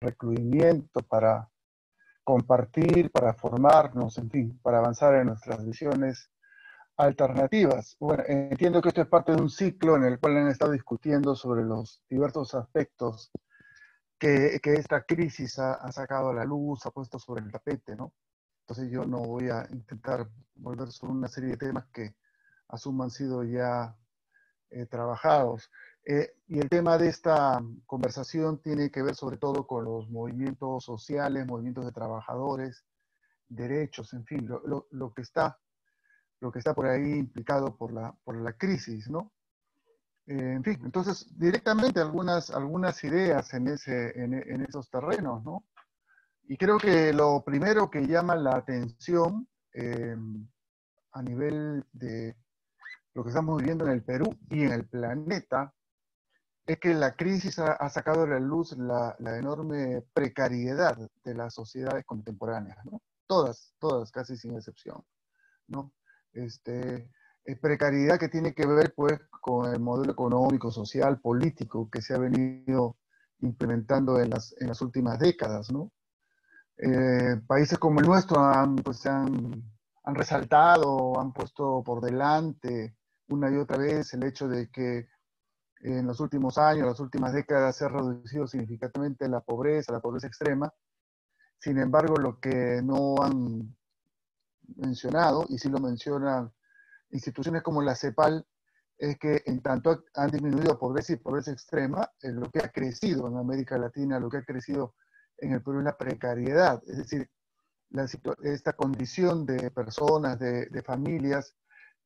recluimiento, para compartir, para formarnos, en fin, para avanzar en nuestras visiones alternativas. Bueno, entiendo que esto es parte de un ciclo en el cual han estado discutiendo sobre los diversos aspectos que esta crisis ha sacado a la luz, ha puesto sobre el tapete, ¿no? Entonces yo no voy a intentar volver sobre una serie de temas que asumo han sido ya trabajados. Y el tema de esta conversación tiene que ver sobre todo con los movimientos sociales, movimientos de trabajadores, derechos, en fin, lo que está por ahí implicado por la crisis, ¿no? En fin, entonces directamente algunas ideas en esos terrenos, ¿no? Y creo que lo primero que llama la atención a nivel de lo que estamos viviendo en el Perú y en el planeta es que la crisis ha sacado a la luz la enorme precariedad de las sociedades contemporáneas, ¿no? Todas, casi sin excepción, ¿no? Precariedad que tiene que ver, pues, con el modelo económico, social, político que se ha venido implementando en las últimas décadas, ¿no? Países como el nuestro han resaltado, han puesto por delante una y otra vez el hecho de que en los últimos años, las últimas décadas, se ha reducido significativamente la pobreza extrema. Sin embargo, lo que no han mencionado, y sí lo mencionan instituciones como la CEPAL, es que en tanto han disminuido pobreza y pobreza extrema, lo que ha crecido en América Latina, lo que ha crecido en el Perú es la precariedad, es decir, esta condición de personas, de familias,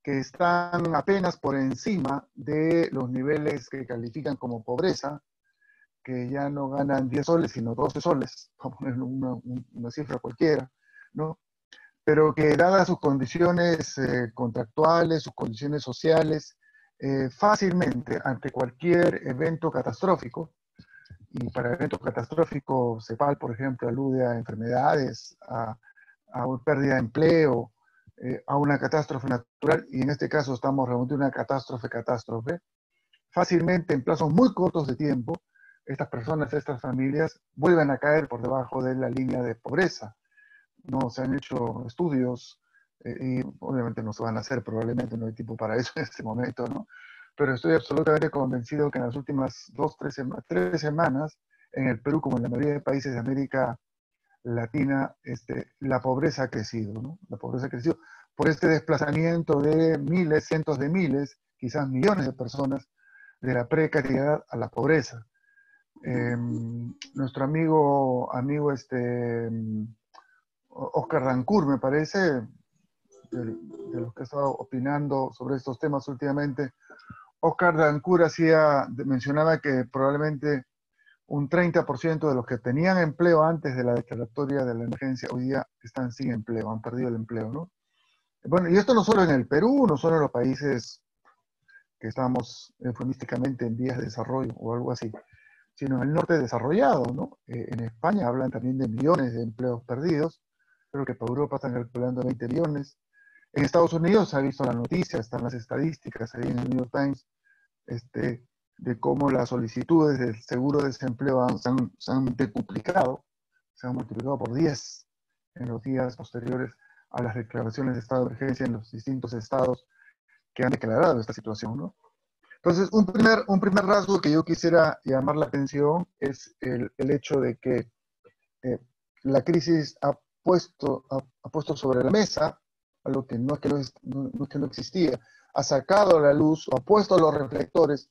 que están apenas por encima de los niveles que califican como pobreza, que ya no ganan 10 soles, sino 12 soles, para poner una cifra cualquiera, ¿no? Pero que dadas sus condiciones contractuales, sus condiciones sociales, fácilmente ante cualquier evento catastrófico, y para eventos catastróficos, CEPAL, por ejemplo, alude a enfermedades, a una pérdida de empleo, a una catástrofe natural, y en este caso estamos realmente en una catástrofe, fácilmente en plazos muy cortos de tiempo, estas personas, estas familias, vuelven a caer por debajo de la línea de pobreza. No se han hecho estudios, y obviamente no se van a hacer, probablemente no hay tiempo para eso en este momento, ¿no? Pero estoy absolutamente convencido que en las últimas 3 semanas, en el Perú, como en la mayoría de países de América Latina, la pobreza ha crecido, ¿no? La pobreza ha crecido por este desplazamiento de miles, cientos de miles, quizás millones de personas, de la precariedad a la pobreza. Nuestro amigo Oscar Dancourt, me parece, de los que he estado opinando sobre estos temas últimamente, Oscar Dancourt mencionaba que probablemente un 30% de los que tenían empleo antes de la declaratoria de la emergencia hoy día están sin empleo, han perdido el empleo, ¿no? Bueno, y esto no solo en el Perú, no solo en los países que estamos eufemísticamente en vías de desarrollo o algo así, sino en el norte desarrollado, ¿no? En España hablan también de millones de empleos perdidos, creo que para Europa están calculando 20 millones. En Estados Unidos se ha visto la noticia, están las estadísticas ahí en el New York Times, de cómo las solicitudes del seguro de desempleo se han decuplicado, se han multiplicado por 10 en los días posteriores a las declaraciones de estado de emergencia en los distintos estados que han declarado esta situación, ¿no? Entonces, un primer rasgo que yo quisiera llamar la atención es el hecho de que la crisis ha puesto sobre la mesa algo que no es que no existía, ha sacado a la luz o ha puesto los reflectores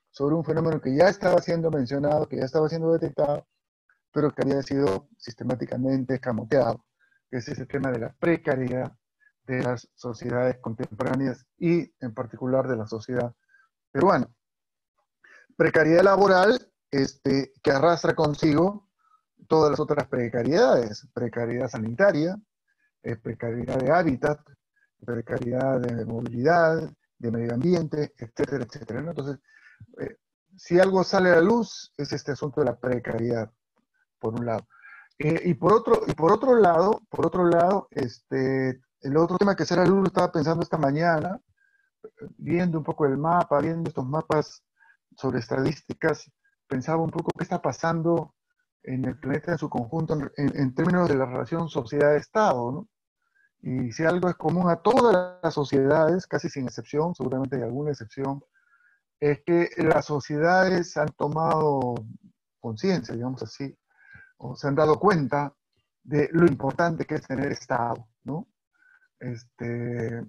sobre un fenómeno que ya estaba siendo mencionado, que ya estaba siendo detectado, pero que había sido sistemáticamente escamoteado, que es ese tema de la precariedad de las sociedades contemporáneas y en particular de la sociedad peruana. Precariedad laboral que arrastra consigo todas las otras precariedades, precariedad sanitaria, precariedad de hábitat, precariedad de movilidad, de medio ambiente, etcétera, etcétera, ¿no? Entonces, si algo sale a la luz es este asunto de la precariedad, por un lado. Y por otro lado, el otro tema que sale a la luz, estaba pensando esta mañana, viendo un poco el mapa, viendo estos mapas sobre estadísticas, pensaba un poco qué está pasando en el planeta en su conjunto en términos de la relación sociedad-estado, ¿no? Y si algo es común a todas las sociedades, casi sin excepción, seguramente hay alguna excepción, es que las sociedades han tomado conciencia, digamos así, o se han dado cuenta de lo importante que es tener Estado, ¿no? Este,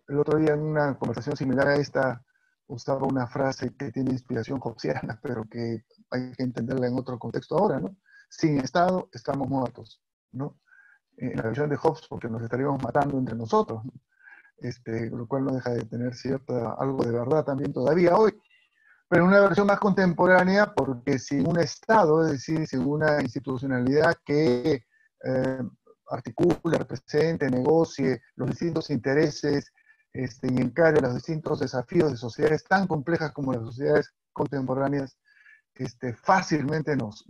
el otro día en una conversación similar a esta usaba una frase que tiene inspiración hobbesiana, pero que hay que entenderla en otro contexto ahora, ¿no? Sin Estado estamos muertos, ¿no? En la visión de Hobbes, porque nos estaríamos matando entre nosotros, ¿no? Lo cual no deja de tener algo de verdad también todavía hoy, pero en una versión más contemporánea, porque sin un Estado, es decir, sin una institucionalidad que articule, represente, negocie los distintos intereses y encare los distintos desafíos de sociedades tan complejas como las sociedades contemporáneas, fácilmente nos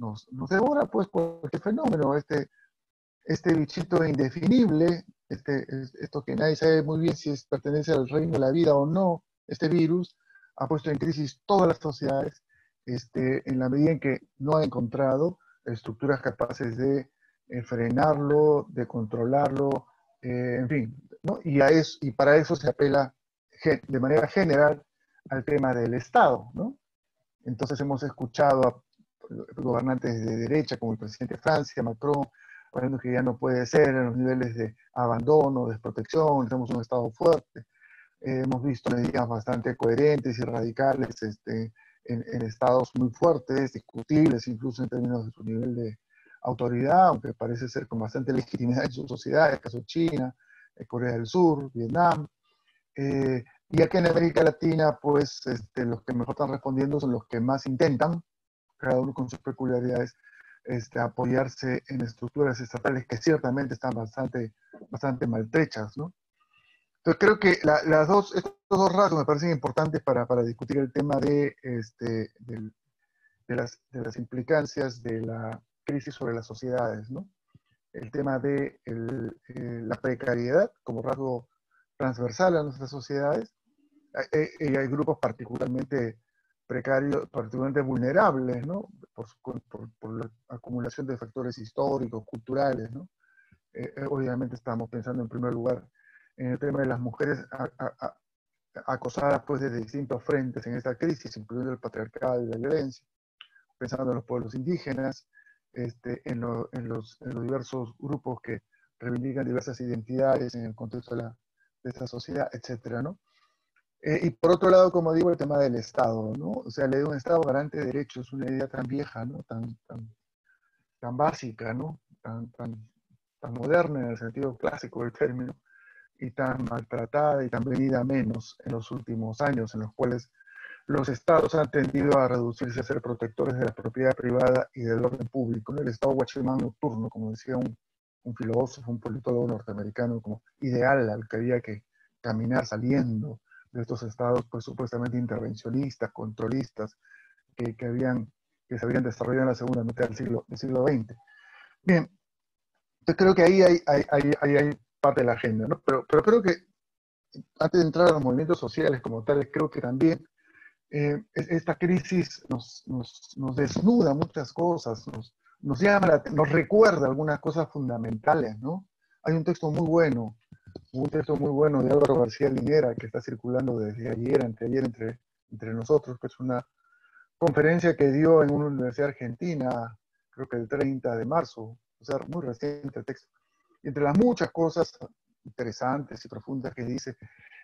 devora pues cualquier fenómeno, este bichito indefinible, esto que nadie sabe muy bien si pertenece al reino de la vida o no, este virus, ha puesto en crisis todas las sociedades, en la medida en que no ha encontrado estructuras capaces de frenarlo, de controlarlo, en fin, ¿no? Y para eso se apela de manera general al tema del Estado, ¿no? Entonces hemos escuchado a gobernantes de derecha, como el presidente de Francia, Macron, hablando que ya no puede ser en los niveles de abandono, desprotección, necesitamos un Estado fuerte. Hemos visto medidas bastante coherentes y radicales en estados muy fuertes, discutibles incluso en términos de su nivel de autoridad, aunque parece ser con bastante legitimidad en sus sociedades, caso China, Corea del Sur, Vietnam. Y aquí en América Latina, pues los que mejor están respondiendo son los que más intentan, cada uno con sus peculiaridades, apoyarse en estructuras estatales que ciertamente están bastante maltrechas, ¿no? Entonces creo que estos dos rasgos me parecen importantes para discutir el tema de las implicancias de la crisis sobre las sociedades, ¿no? El tema de la precariedad como rasgo transversal a nuestras sociedades. Hay grupos particularmente precarios, particularmente vulnerables, ¿no? Por la acumulación de factores históricos, culturales, ¿no? Obviamente estamos pensando en primer lugar en el tema de las mujeres acosadas pues, desde distintos frentes en esta crisis, incluyendo el patriarcado y la violencia, pensando en los pueblos indígenas, en los diversos grupos que reivindican diversas identidades en el contexto de esta sociedad, etcétera, ¿no? Y por otro lado, como digo, el tema del Estado, ¿no? O sea, la idea de un Estado garante de derechos es una idea tan vieja, ¿no? Tan básica, ¿no? Tan moderna en el sentido clásico del término, y tan maltratada y tan venida a menos en los últimos años, en los cuales los estados han tendido a reducirse a ser protectores de la propiedad privada y del orden público, ¿no? El estado guachimán nocturno, como decía un filósofo, un politólogo norteamericano, como ideal al que había que caminar saliendo de estos estados pues, supuestamente intervencionistas, controlistas, que se habían desarrollado en la segunda mitad del siglo XX. Bien, yo creo que ahí hay parte de la agenda, ¿no? Pero creo que antes de entrar a los movimientos sociales como tales, creo que también esta crisis nos desnuda muchas cosas, nos recuerda algunas cosas fundamentales, ¿no? Hay un texto muy bueno de Álvaro García Linera que está circulando desde ayer, anteayer, entre nosotros, que es una conferencia que dio en una universidad argentina, creo que el 30 de marzo, o sea, muy reciente el texto. Y entre las muchas cosas interesantes y profundas que dice,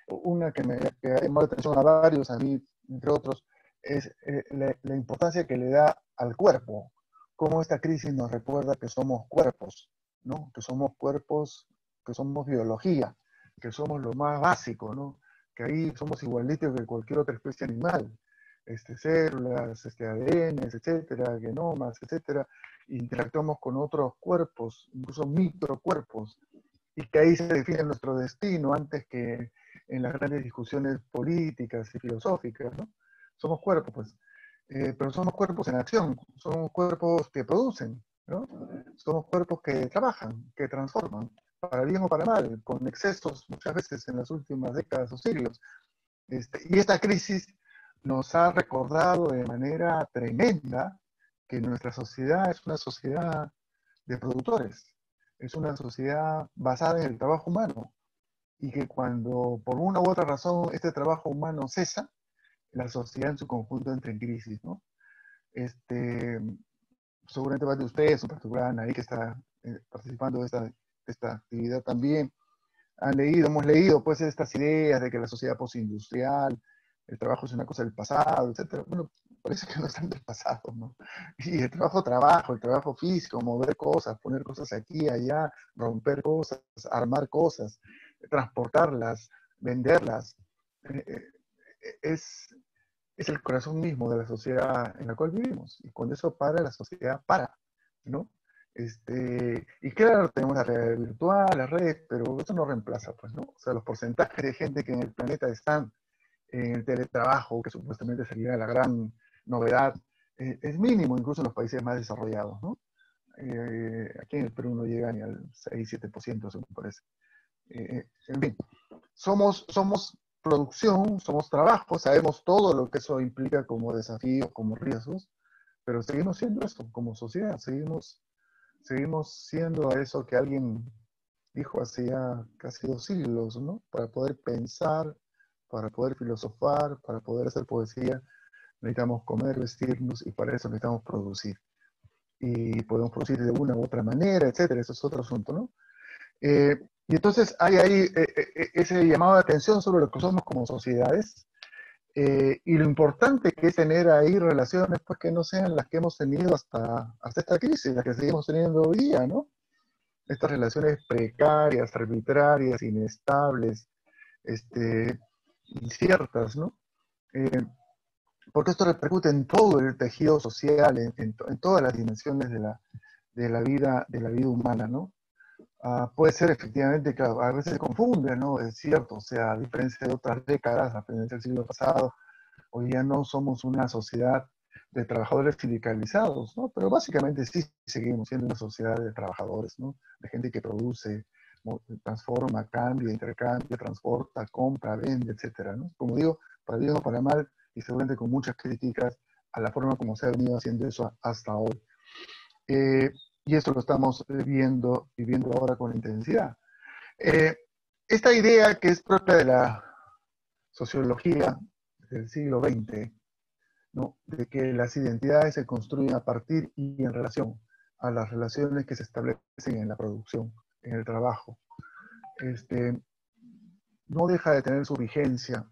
una que ha llamado la atención a varios, a mí, entre otros, es la importancia que le da al cuerpo, cómo esta crisis nos recuerda que somos cuerpos, ¿no? Que somos cuerpos, que somos biología, que somos lo más básico, ¿no? Que ahí somos igualitos que cualquier otra especie animal, células, ADN, etcétera, genomas, etcétera, interactuamos con otros cuerpos, incluso microcuerpos, y que ahí se define nuestro destino antes que en las grandes discusiones políticas y filosóficas, ¿no? Somos cuerpos, pues, pero somos cuerpos en acción, somos cuerpos que producen, ¿no? Somos cuerpos que trabajan, que transforman, para bien o para mal, con excesos muchas veces en las últimas décadas o siglos. Y esta crisis nos ha recordado de manera tremenda que nuestra sociedad es una sociedad de productores, es una sociedad basada en el trabajo humano, y que cuando por una u otra razón este trabajo humano cesa, la sociedad en su conjunto entra en crisis, ¿no? Este, seguramente varios de ustedes, en particular Anaí, que está participando de esta actividad también, hemos leído pues estas ideas de que la sociedad postindustrial, el trabajo es una cosa del pasado, etcétera. Bueno, parece que no están del pasado, ¿no? Y el trabajo físico, mover cosas, poner cosas aquí, allá, romper cosas, armar cosas, transportarlas, venderlas, eh, es, es el corazón mismo de la sociedad en la cual vivimos. Y cuando eso para, la sociedad para, ¿no? Y claro, tenemos la realidad virtual, la red, pero eso no reemplaza, pues, ¿no? O sea, los porcentajes de gente que en el planeta están en el teletrabajo, que supuestamente sería la gran novedad, es mínimo, incluso en los países más desarrollados, ¿no? Aquí en el Perú no llega ni al 6-7%, según parece. En fin, somos producción, somos trabajo, sabemos todo lo que eso implica como desafíos, como riesgos, pero seguimos siendo eso como sociedad, seguimos siendo eso que alguien dijo hace ya casi 2 siglos, ¿no? Para poder pensar, para poder filosofar, para poder hacer poesía, necesitamos comer, vestirnos y para eso necesitamos producir. Y podemos producir de una u otra manera, etcétera, eso es otro asunto, ¿no? Y entonces hay ahí ese llamado de atención sobre lo que somos como sociedades y lo importante que es tener ahí relaciones pues que no sean las que hemos tenido hasta esta crisis, las que seguimos teniendo hoy día, ¿no? Estas relaciones precarias, arbitrarias, inestables, este, inciertas, ¿no? Eh, porque esto repercute en todo el tejido social, en todas las dimensiones de la vida humana, ¿no? Puede ser efectivamente, claro, a veces se confunde, ¿no? Es cierto, o sea, a diferencia de otras décadas, a finales del siglo pasado, hoy ya no somos una sociedad de trabajadores sindicalizados, ¿no? Pero básicamente sí seguimos siendo una sociedad de trabajadores, ¿no? De gente que produce, transforma, cambia, intercambia, transporta, compra, vende, etcétera, ¿no? Como digo, para bien o para mal, y seguramente con muchas críticas a la forma como se ha venido haciendo eso hasta hoy. Eh, y esto lo estamos viviendo ahora con intensidad. Eh, esta idea que es propia de la sociología del siglo XX, ¿no? De que las identidades se construyen a partir y en relación a las relaciones que se establecen en la producción, en el trabajo. No deja de tener su vigencia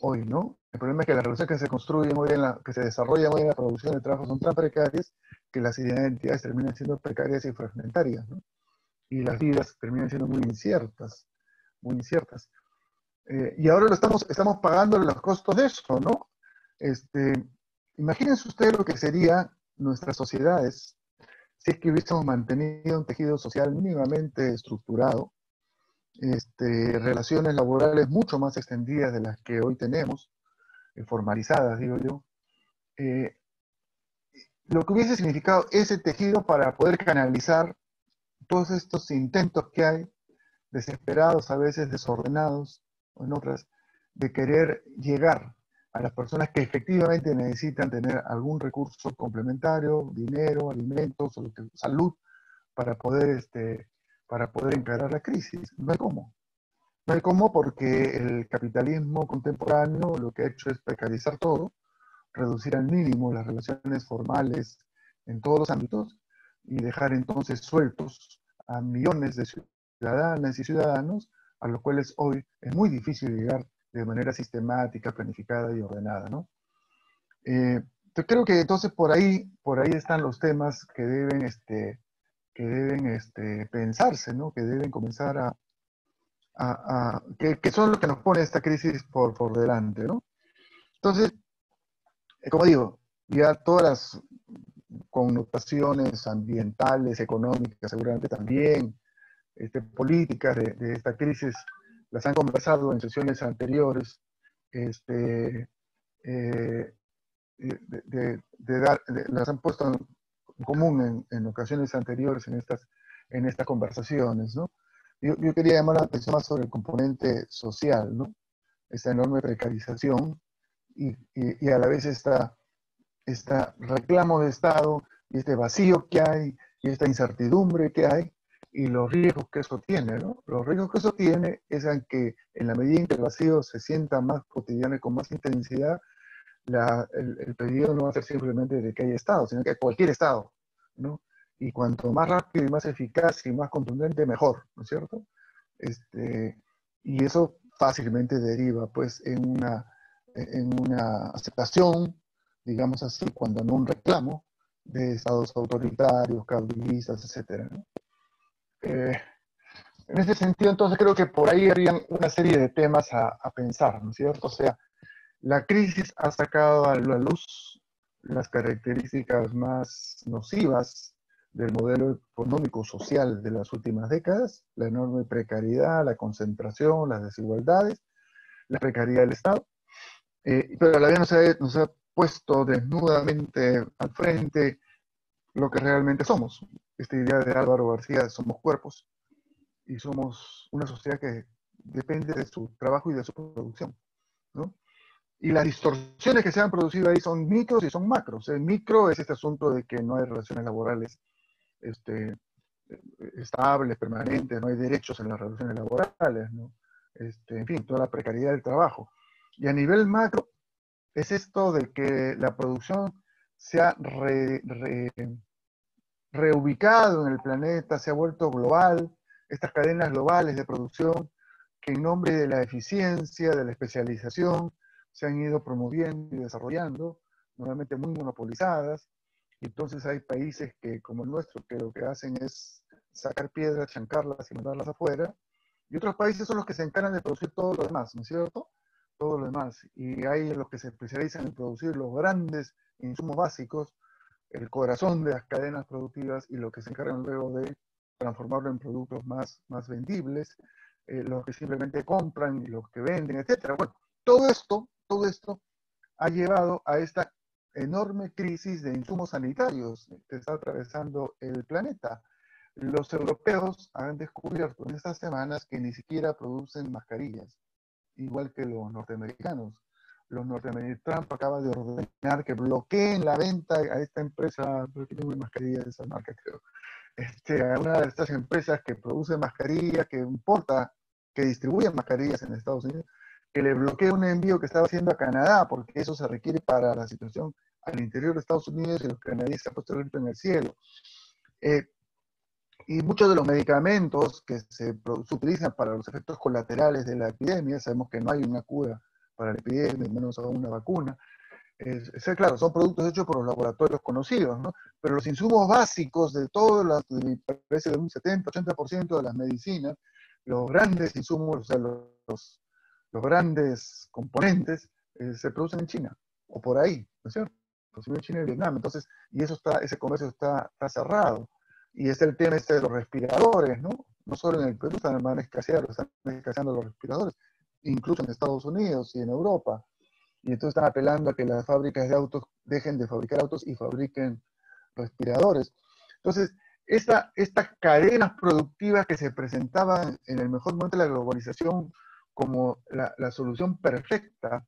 hoy, ¿no? El problema es que las relaciones que se construyen hoy que se desarrollan hoy en la producción de trabajo son tan precarias que las identidades terminan siendo precarias y fragmentarias, ¿no? Y las vidas terminan siendo muy inciertas, muy inciertas. Y ahora estamos pagando los costos de eso, ¿no? Este, Imagínense ustedes lo que serían nuestras sociedades si es que hubiésemos mantenido un tejido social mínimamente estructurado, relaciones laborales mucho más extendidas de las que hoy tenemos, formalizadas, digo yo, eh, lo que hubiese significado ese tejido para poder canalizar todos estos intentos que hay, desesperados, a veces desordenados, o en otras, de querer llegar a las personas que efectivamente necesitan tener algún recurso complementario, dinero, alimentos, salud, para poder encarar la crisis. No hay cómo. No hay cómo porque el capitalismo contemporáneo lo que ha hecho es precarizar todo, reducir al mínimo las relaciones formales en todos los ámbitos y dejar entonces sueltos a millones de ciudadanas y ciudadanos a los cuales hoy es muy difícil llegar de manera sistemática, planificada y ordenada, ¿no? Yo creo que entonces por ahí están los temas que deben pensarse, ¿no? Que deben comenzar que son los que nos pone esta crisis por delante, ¿no? Entonces, como digo, ya todas las connotaciones ambientales, económicas, seguramente también, políticas de esta crisis, las han conversado en sesiones anteriores, este, eh, las han puesto en común en ocasiones anteriores en estas conversaciones, ¿no? Yo quería llamar la atención más sobre el componente social, ¿no? Esta enorme precarización y a la vez este reclamo de Estado y este vacío que hay y esta incertidumbre que hay y los riesgos que eso tiene, ¿no? Los riesgos que eso tiene es en que en la medida en que el vacío se sienta más cotidiano y con más intensidad, el pedido no va a ser simplemente de que haya Estado, sino que cualquier Estado, ¿no? Y cuanto más rápido y más eficaz y más contundente, mejor, ¿no es cierto? Y eso fácilmente deriva, pues, en una aceptación, digamos así, cuando no un reclamo de estados autoritarios, caudillistas, etcétera, ¿no? En ese sentido, entonces, creo que por ahí habrían una serie de temas a pensar, ¿no es cierto? O sea, la crisis ha sacado a la luz las características más nocivas del modelo económico-social de las últimas décadas, la enorme precariedad, la concentración, las desigualdades, la precariedad del Estado, pero a la vez nos ha puesto desnudamente al frente lo que realmente somos. Esta idea de Álvaro García, somos cuerpos y somos una sociedad que depende de su trabajo y de su producción, ¿no? Y las distorsiones que se han producido ahí son micros y son macros. El micro es este asunto de que no hay relaciones laborales este, estables, permanentes, no hay derechos en las relaciones laborales, ¿no? En fin, toda la precariedad del trabajo. Y a nivel macro es esto de que la producción se ha reubicado en el planeta, se ha vuelto global, estas cadenas globales de producción que en nombre de la eficiencia, de la especialización, se han ido promoviendo y desarrollando, normalmente muy monopolizadas, y entonces hay países que, como el nuestro, que lo que hacen es sacar piedras, chancarlas y mandarlas afuera, y otros países son los que se encargan de producir todo lo demás, ¿no es cierto? Todo lo demás. Y hay los que se especializan en producir los grandes insumos básicos, el corazón de las cadenas productivas y lo que se encargan luego de transformarlo en productos más vendibles, los que simplemente compran y los que venden, etcétera. Bueno, todo esto ha llevado a esta enorme crisis de insumos sanitarios que está atravesando el planeta. Los europeos han descubierto en estas semanas que ni siquiera producen mascarillas, igual que los norteamericanos. Trump acaba de ordenar que bloqueen la venta a esta empresa, creo que tengo una mascarilla de esa marca, creo, a una de estas empresas que produce mascarillas, que importa, que distribuye mascarillas en Estados Unidos, que le bloquee un envío que estaba haciendo a Canadá, porque eso se requiere para la situación al interior de Estados Unidos y los canadienses se han puesto el grito en el cielo. Y muchos de los medicamentos que se utilizan para los efectos colaterales de la epidemia, sabemos que no hay una cura para la epidemia, menos aún una vacuna. Claro, son productos hechos por los laboratorios conocidos, ¿no? Pero los insumos básicos de todo, parece de un 70-80% de las medicinas, los grandes insumos, o sea, los grandes componentes, se producen en China, o por ahí, ¿no es cierto? En China y Vietnam. Entonces, y ese comercio está cerrado. Y es el tema de los respiradores, ¿no? No solo en el Perú están escaseando los respiradores, incluso en Estados Unidos y en Europa. Y entonces están apelando a que las fábricas de autos dejen de fabricar autos y fabriquen respiradores. Entonces, estas cadenas productivas que se presentaban en el mejor momento de la globalización como la solución perfecta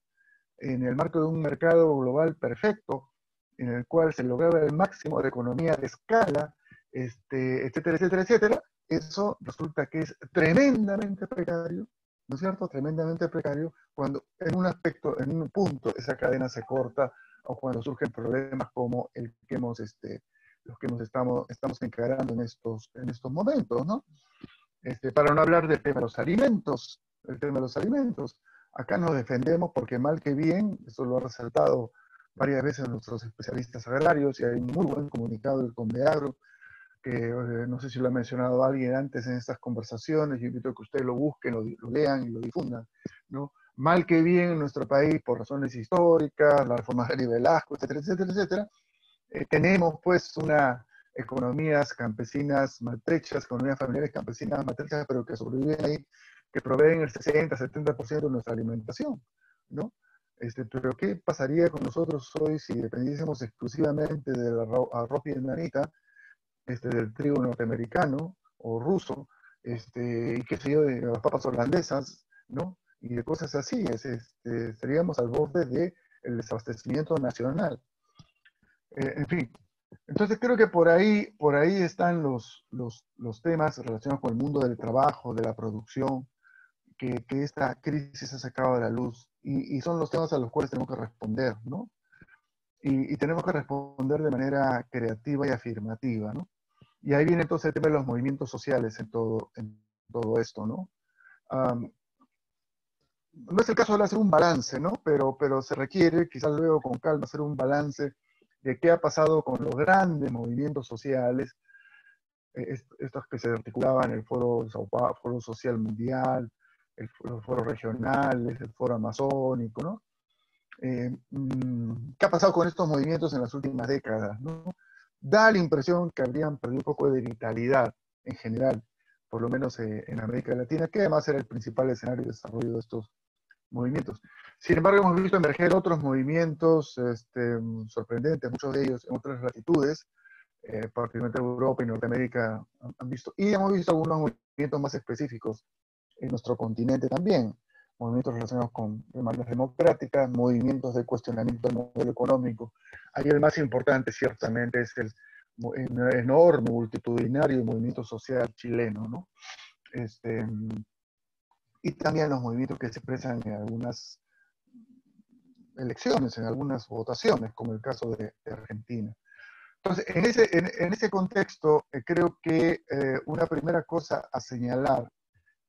en el marco de un mercado global perfecto, en el cual se lograba el máximo de economía de escala, etcétera, etcétera, etcétera, eso resulta que es tremendamente precario, ¿no es cierto? Tremendamente precario cuando en un aspecto, en un punto, esa cadena se corta o cuando surgen problemas como el que los que estamos encarando en estos momentos, ¿no? Para no hablar del tema de los alimentos, el tema de los alimentos. Acá nos defendemos porque mal que bien, eso lo ha resaltado varias veces nuestros especialistas agrarios y hay un muy buen comunicado del Condeagro, que no sé si lo ha mencionado alguien antes en estas conversaciones, yo invito a que ustedes lo busquen, lo lean y lo difundan, ¿no? Mal que bien en nuestro país, por razones históricas, la reforma de Velasco, etcétera, etcétera, etcétera, tenemos pues economías campesinas maltrechas, economías familiares campesinas maltrechas, pero que sobreviven ahí, que proveen el 60-70% de nuestra alimentación, ¿no? Pero ¿qué pasaría con nosotros hoy si dependiésemos exclusivamente del arroz vietnamita, del trigo norteamericano o ruso, y qué sé yo, de las papas holandesas, ¿no? Y de cosas así, estaríamos al borde del desabastecimiento nacional. En fin, entonces creo que por ahí están los temas relacionados con el mundo del trabajo, de la producción, que esta crisis ha sacado a la luz y son los temas a los cuales tenemos que responder, ¿no? Y tenemos que responder de manera creativa y afirmativa, ¿no? Y ahí viene entonces el tema de los movimientos sociales en todo esto, ¿no? Um, no es el caso de hacer un balance, ¿no? Pero se requiere, quizás luego con calma, hacer un balance de qué ha pasado con los grandes movimientos sociales, estos que se articulaban en el Foro, Foro Social Mundial, los foros regionales, el Foro Amazónico, ¿no? ¿Qué ha pasado con estos movimientos en las últimas décadas, ¿no? Da la impresión que habrían perdido un poco de vitalidad en general, por lo menos en América Latina, que además era el principal escenario de desarrollo de estos movimientos. Sin embargo, hemos visto emerger otros movimientos sorprendentes, muchos de ellos en otras latitudes, particularmente Europa y Norteamérica han visto, y hemos visto algunos movimientos más específicos en nuestro continente también, movimientos relacionados con demandas democráticas, movimientos de cuestionamiento del modelo económico. Ahí el más importante ciertamente es el enorme, multitudinario movimiento social chileno, ¿no? Este, y también los movimientos que se expresan en algunas elecciones, en algunas votaciones, como el caso de Argentina. Entonces, en ese contexto, creo que una primera cosa a señalar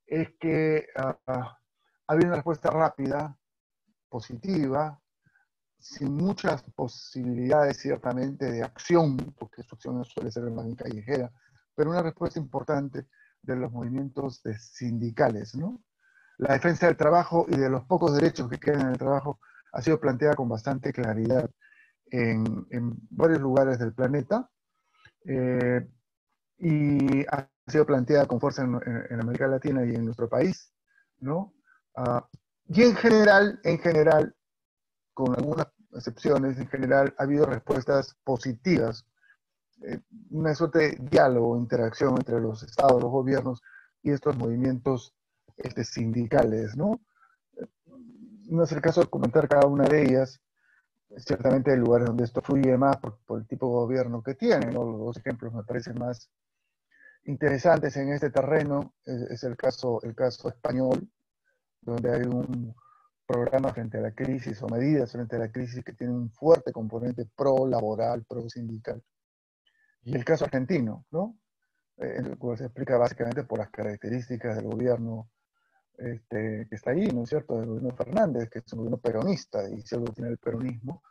es que ha habido una respuesta rápida, positiva, sin muchas posibilidades ciertamente de acción, porque su acción no suele ser más bien callejera, pero una respuesta importante de los movimientos sindicales, ¿no? La defensa del trabajo y de los pocos derechos que quedan en el trabajo ha sido planteada con bastante claridad en varios lugares del planeta, eh, y ha sido planteada con fuerza en América Latina y en nuestro país, ¿no? Uh, y en general, con algunas excepciones, en general ha habido respuestas positivas, una suerte de diálogo, interacción entre los estados, los gobiernos y estos movimientos sindicales, ¿no? No es el caso de comentar cada una de ellas, ciertamente hay lugares donde esto fluye más por el tipo de gobierno que tiene, ¿no? Los dos ejemplos me parecen más interesantes en este terreno es el caso español, donde hay un programa frente a la crisis o medidas frente a la crisis que tienen un fuerte componente pro-laboral, pro-sindical. Y el caso argentino, ¿no? El cual se explica básicamente por las características del gobierno que está ahí, ¿no es cierto? Del gobierno Fernández, que es un gobierno peronista, y si algo tiene el peronismo,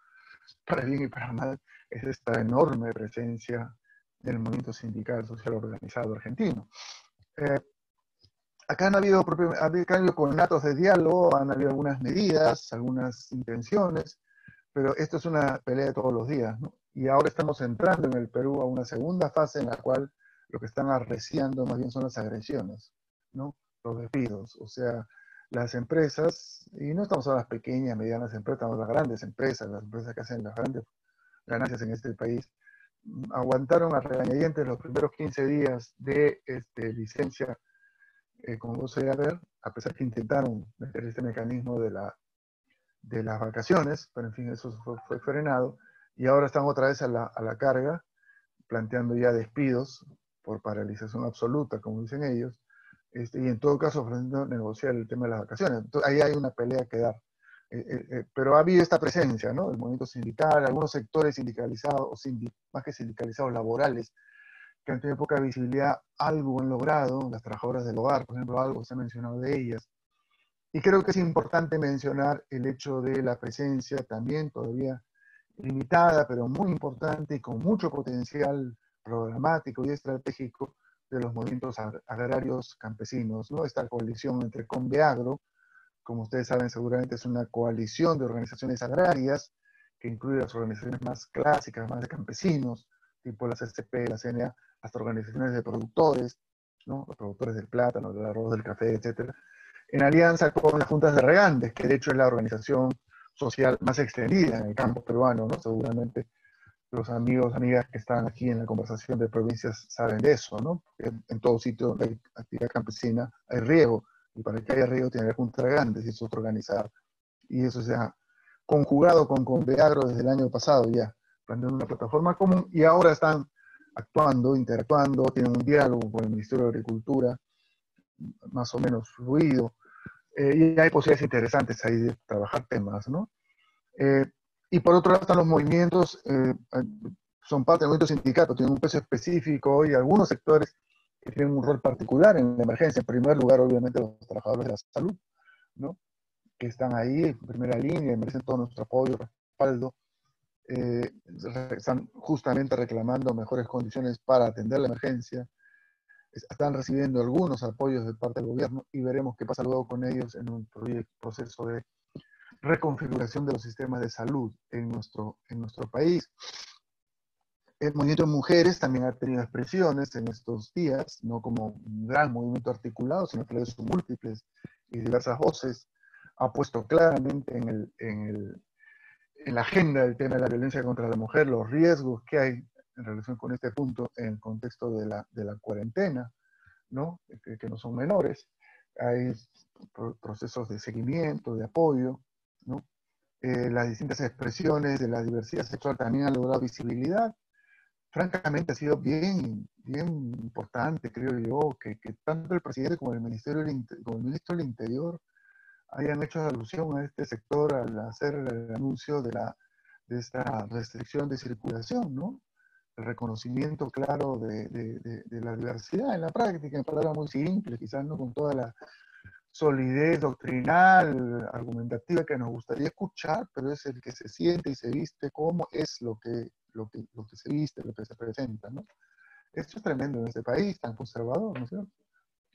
para bien y para mal, es esta enorme presencia del movimiento sindical social organizado argentino. Eh, Acá no ha habido, conatos de diálogo, han habido algunas medidas, algunas intenciones, pero esto es una pelea de todos los días, ¿no? Y ahora estamos entrando en el Perú a una segunda fase en la cual lo que están arreciando más bien son las agresiones, ¿no? Los despidos, o sea, las empresas, y no estamos hablando de las pequeñas, medianas empresas, estamos hablando de las grandes empresas, las empresas que hacen las grandes ganancias en este país, aguantaron a regañadientes los primeros 15 días de licencia como vos a ver, a pesar que intentaron meter este mecanismo de las vacaciones, pero en fin, eso fue frenado, y ahora están otra vez a la carga, planteando ya despidos por paralización absoluta, como dicen ellos, y en todo caso ofreciendo negociar el tema de las vacaciones. Entonces, ahí hay una pelea que dar. Pero ha habido esta presencia, ¿no? El movimiento sindical, algunos sectores sindicalizados, o más que sindicalizados, laborales, que han tenido poca visibilidad, algo han logrado, las trabajadoras del hogar, por ejemplo, algo se ha mencionado de ellas. Y creo que es importante mencionar el hecho de la presencia también todavía limitada, pero muy importante y con mucho potencial programático y estratégico de los movimientos agrarios campesinos, ¿no? Esta coalición entre Conveagro, como ustedes saben seguramente es una coalición de organizaciones agrarias que incluye las organizaciones más clásicas, más de campesinos, tipo la CCP, la CNA, hasta organizaciones de productores, ¿no? Los productores del plátano, del arroz, del café, etc. En alianza con las juntas de regantes, que de hecho es la organización social más extendida en el campo peruano, ¿no? Seguramente los amigos, amigas que están aquí en la conversación de provincias saben de eso, ¿no? En todo sitio donde hay actividad campesina hay riego, y para que haya riego tiene que haber juntas de regantes y eso es organizar. Y eso se ha conjugado con Conveagro desde el año pasado ya, planteando una plataforma común y ahora están actuando, interactuando, tienen un diálogo con el Ministerio de Agricultura, más o menos fluido, y hay posibilidades interesantes ahí de trabajar temas, ¿no? Eh, y por otro lado están los movimientos, son parte del movimiento sindicato, tienen un peso específico y algunos sectores que tienen un rol particular en la emergencia. En primer lugar, obviamente, los trabajadores de la salud, ¿no? Que están ahí en primera línea, merecen todo nuestro apoyo, respaldo. Están justamente reclamando mejores condiciones para atender la emergencia. Están recibiendo algunos apoyos de parte del gobierno y veremos qué pasa luego con ellos en un proceso de reconfiguración de los sistemas de salud en nuestro país. El movimiento de mujeres también ha tenido expresiones en estos días, no como un gran movimiento articulado, sino que de sus múltiples y diversas voces ha puesto claramente en la agenda el tema de la violencia contra la mujer, los riesgos que hay en relación con este punto en el contexto de la cuarentena, ¿no? Que no son menores. Hay procesos de seguimiento, de apoyo, ¿no? Las distintas expresiones de la diversidad sexual también han logrado visibilidad. Francamente ha sido bien, bien importante, creo yo, que tanto el presidente como el ministro del Interior hayan hecho alusión a este sector al hacer el anuncio de esta restricción de circulación, ¿no? El reconocimiento claro de la diversidad en la práctica, en palabras muy simples, quizás no con toda la solidez doctrinal, argumentativa que nos gustaría escuchar, pero es el que se siente y se viste como es lo que se viste, lo que se presenta, ¿no? Esto es tremendo en este país tan conservador, ¿no es cierto?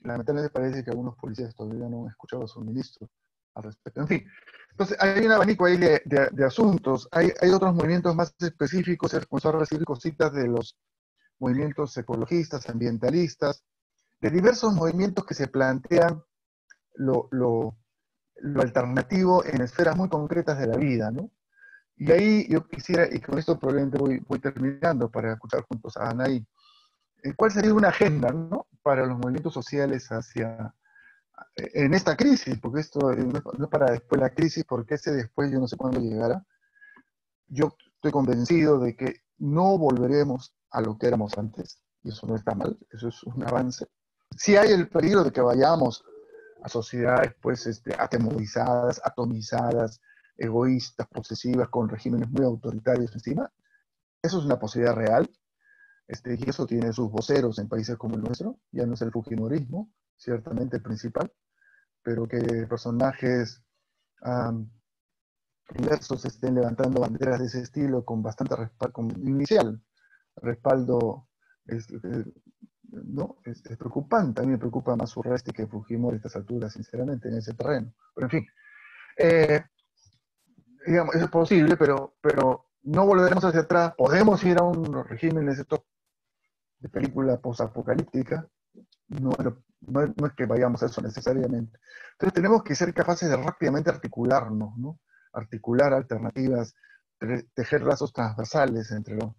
Lamentablemente parece que algunos policías todavía no han escuchado a su ministro al respecto. En fin, entonces hay un abanico ahí de asuntos, hay otros movimientos más específicos, se comenzó a recibir cositas de los movimientos ecologistas, ambientalistas, de diversos movimientos que se plantean lo alternativo en esferas muy concretas de la vida, ¿no? Y ahí yo quisiera, y con esto probablemente voy terminando para escuchar juntos a Anaí, ¿cuál sería una agenda, ¿no? Para los movimientos sociales en esta crisis? Porque esto no es para después la crisis, porque ese después yo no sé cuándo llegará. Yo estoy convencido de que no volveremos a lo que éramos antes, y eso no está mal, eso es un avance. Sí hay el peligro de que vayamos a sociedades pues atemorizadas, atomizadas, egoístas, posesivas, con regímenes muy autoritarios encima. Eso es una posibilidad real, y eso tiene sus voceros en países como el nuestro, ya no es el fujimorismo, ciertamente el principal, pero que personajes diversos estén levantando banderas de ese estilo con bastante respaldo, con inicial respaldo, ¿no? Es preocupante. A mí me preocupa más Urresti que Fujimori a estas alturas, sinceramente, en ese terreno. Pero en fin, eh, digamos, eso es posible, pero no volveremos hacia atrás. Podemos ir a un régimen de película posapocalíptica. No es que vayamos a eso necesariamente. Entonces tenemos que ser capaces de rápidamente articularnos, ¿no? Articular alternativas, tejer lazos transversales entre los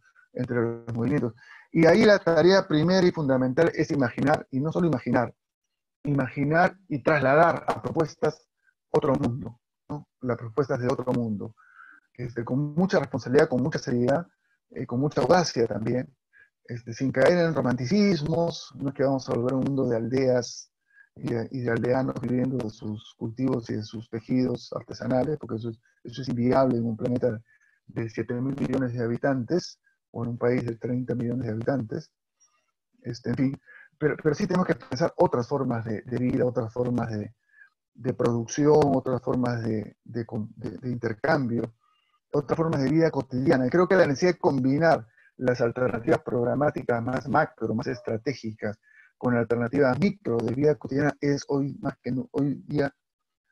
movimientos. Y ahí la tarea primera y fundamental es imaginar, y no solo imaginar y trasladar a propuestas otro mundo, ¿no? Las propuestas de otro mundo, con mucha responsabilidad, con mucha seriedad, con mucha audacia también, sin caer en romanticismos. No es que vamos a volver a un mundo de aldeas y de aldeanos viviendo de sus cultivos y de sus tejidos artesanales, porque eso es inviable en un planeta de 7.000 millones de habitantes, o en un país de 30 millones de habitantes. En fin, pero sí tenemos que pensar otras formas de vida, otras formas de producción, otras formas de intercambio, otras formas de vida cotidiana. Y creo que la necesidad de combinar las alternativas programáticas más macro, más estratégicas, con alternativas micro de vida cotidiana es hoy día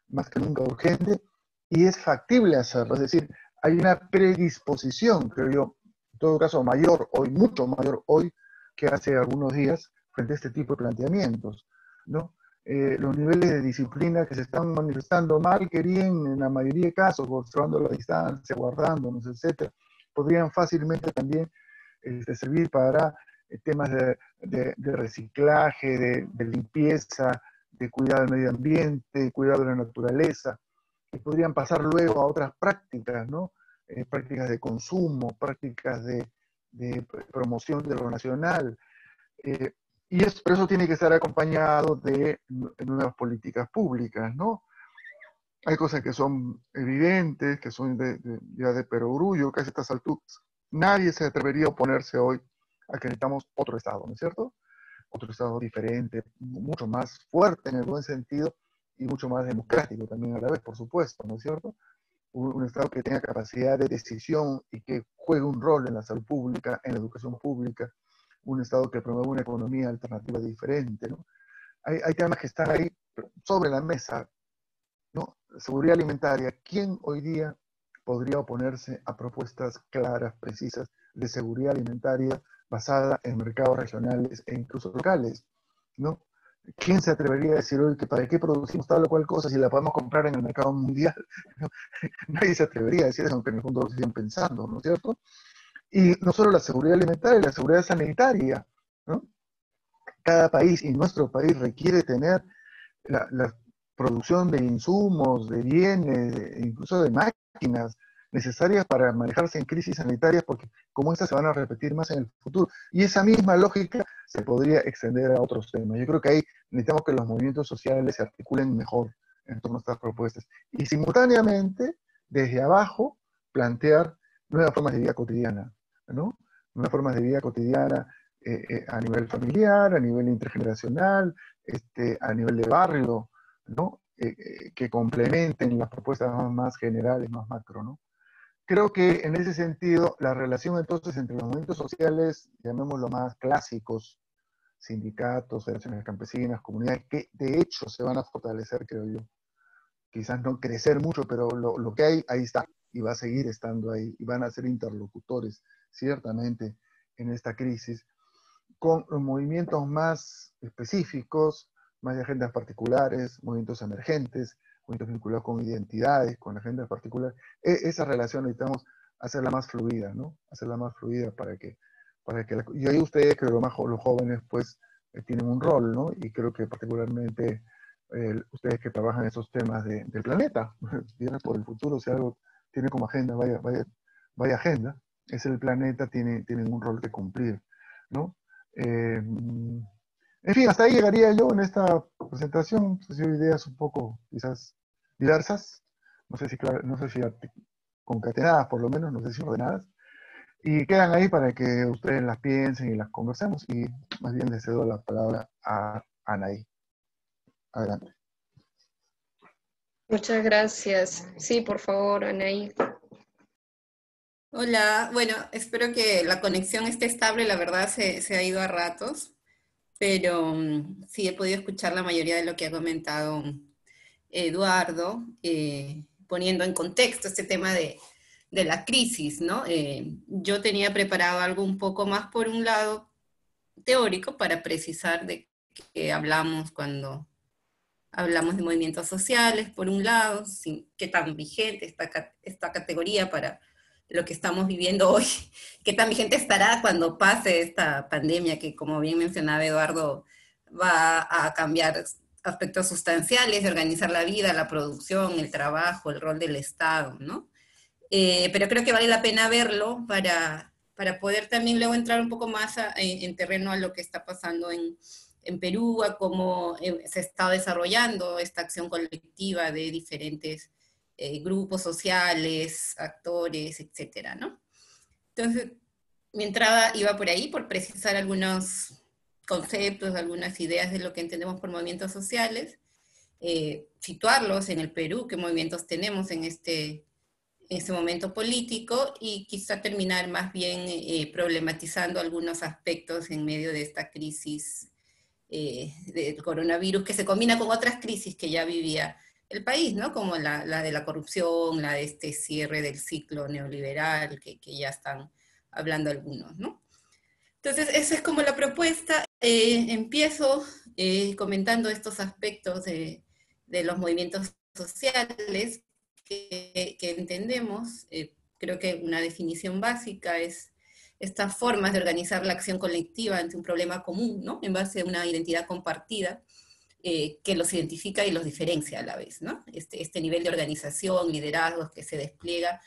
más que nunca urgente y es factible hacerlo. Es decir, hay una predisposición, creo yo, en todo caso mayor hoy, mucho mayor hoy que hace algunos días frente a este tipo de planteamientos, ¿no? Los niveles de disciplina que se están manifestando mal querían en la mayoría de casos, observando la distancia, guardándonos, etcétera, podrían fácilmente también servir para temas de reciclaje, de limpieza, de cuidado del medio ambiente, cuidado de la naturaleza, que podrían pasar luego a otras prácticas, ¿no? prácticas de consumo, prácticas de promoción de lo nacional. Pero eso tiene que estar acompañado de nuevas políticas públicas, ¿no? Hay cosas que son evidentes, que son ya de perogrullo, casi a estas alturas. Nadie se atrevería a oponerse hoy a que necesitamos otro Estado, ¿no es cierto? Otro Estado diferente, mucho más fuerte en el buen sentido y mucho más democrático también a la vez, por supuesto, ¿no es cierto? Un Estado que tenga capacidad de decisión y que juegue un rol en la salud pública, en la educación pública, un Estado que promueva una economía alternativa diferente, ¿no? Hay temas que están ahí sobre la mesa, ¿no? Seguridad alimentaria. ¿Quién hoy día podría oponerse a propuestas claras, precisas de seguridad alimentaria basada en mercados regionales e incluso locales, ¿no? ¿Quién se atrevería a decir hoy que para qué producimos tal o cual cosa si la podemos comprar en el mercado mundial? ¿No? Nadie se atrevería a decir eso, aunque en el fondo lo siguen pensando, ¿no es cierto? Y no solo la seguridad alimentaria, la seguridad sanitaria, ¿no? Cada país, y nuestro país, requiere tener la producción de insumos, de bienes, incluso de máquinas necesarias para manejarse en crisis sanitarias, porque como estas se van a repetir más en el futuro. Y esa misma lógica se podría extender a otros temas. Yo creo que ahí necesitamos que los movimientos sociales se articulen mejor en torno a estas propuestas. Y simultáneamente, desde abajo, plantear nuevas formas de vida cotidiana, ¿no? Nuevas formas de vida cotidiana a nivel familiar, a nivel intergeneracional, a nivel de barrio, ¿no? Que complementen las propuestas más generales, más macro, ¿no? Creo que en ese sentido, la relación entonces entre los movimientos sociales, llamémoslo más clásicos, sindicatos, federaciones campesinas, comunidades, que de hecho se van a fortalecer, creo yo. Quizás no crecer mucho, pero lo que hay, ahí está, y va a seguir estando ahí, y van a ser interlocutores, ciertamente, en esta crisis, con movimientos más específicos, más de agendas particulares, movimientos emergentes, movimientos vinculados con identidades, con agendas particulares. Esa relación necesitamos hacerla más fluida, ¿no? Hacerla más fluida y ahí ustedes, creo, los jóvenes, pues, tienen un rol, ¿no? Y creo que particularmente ustedes que trabajan esos temas del planeta, vienen por el futuro, si algo tiene como agenda, vaya agenda, es el planeta, tienen un rol que cumplir, ¿no? En fin, hasta ahí llegaría yo en esta presentación. He sido ideas un poco, quizás, diversas. No sé si concatenadas, por lo menos, no sé si ordenadas. Y quedan ahí para que ustedes las piensen y las conversemos. Y más bien les cedo la palabra a Anaí. Adelante. Muchas gracias. Sí, por favor, Anaí. Hola, bueno, espero que la conexión esté estable, la verdad se ha ido a ratos, pero sí he podido escuchar la mayoría de lo que ha comentado Eduardo, poniendo en contexto este tema de la crisis, ¿no? Yo tenía preparado algo un poco más por un lado teórico para precisar de qué hablamos cuando hablamos de movimientos sociales, por un lado, qué tan vigente esta categoría para lo que estamos viviendo hoy, qué tan vigente estará cuando pase esta pandemia que, como bien mencionaba Eduardo, va a cambiar aspectos sustanciales de organizar la vida, la producción, el trabajo, el rol del Estado, ¿no? Pero creo que vale la pena verlo para poder también luego entrar un poco más en terreno a lo que está pasando en Perú, a cómo se está desarrollando esta acción colectiva de diferentes grupos sociales, actores, etcétera, ¿no? Entonces, mi entrada iba por ahí, por precisar algunos conceptos, algunas ideas de lo que entendemos por movimientos sociales, situarlos en el Perú, qué movimientos tenemos en este momento político y quizá terminar más bien problematizando algunos aspectos en medio de esta crisis del coronavirus que se combina con otras crisis que ya vivía el país, ¿no? Como la de la corrupción, la de este cierre del ciclo neoliberal que ya están hablando algunos, ¿no? Entonces, esa es como la propuesta. Empiezo comentando estos aspectos de los movimientos sociales que entendemos. Creo que una definición básica es estas formas de organizar la acción colectiva ante un problema común, ¿no? En base a una identidad compartida que los identifica y los diferencia a la vez, ¿no? Este nivel de organización, liderazgos que se despliega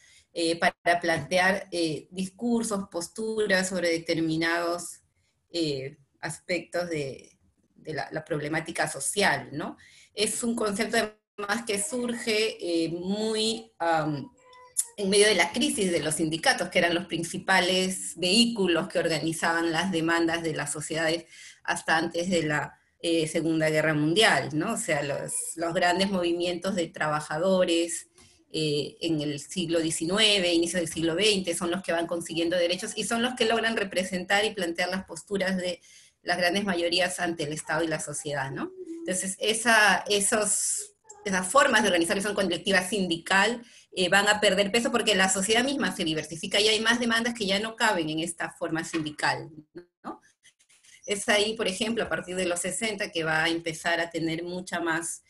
para plantear discursos, posturas sobre determinados aspectos de la problemática social, ¿no? Es un concepto además que surge muy en medio de la crisis de los sindicatos, que eran los principales vehículos que organizaban las demandas de las sociedades hasta antes de la Segunda Guerra Mundial, ¿no? O sea, los grandes movimientos de trabajadores en el siglo XIX, inicio del siglo XX, son los que van consiguiendo derechos y son los que logran representar y plantear las posturas de las grandes mayorías ante el Estado y la sociedad, ¿no? Entonces, esas formas de organización colectiva sindical van a perder peso porque la sociedad misma se diversifica y hay más demandas que ya no caben en esta forma sindical, ¿no? Es ahí, por ejemplo, a partir de los 60 que va a empezar a tener mucha más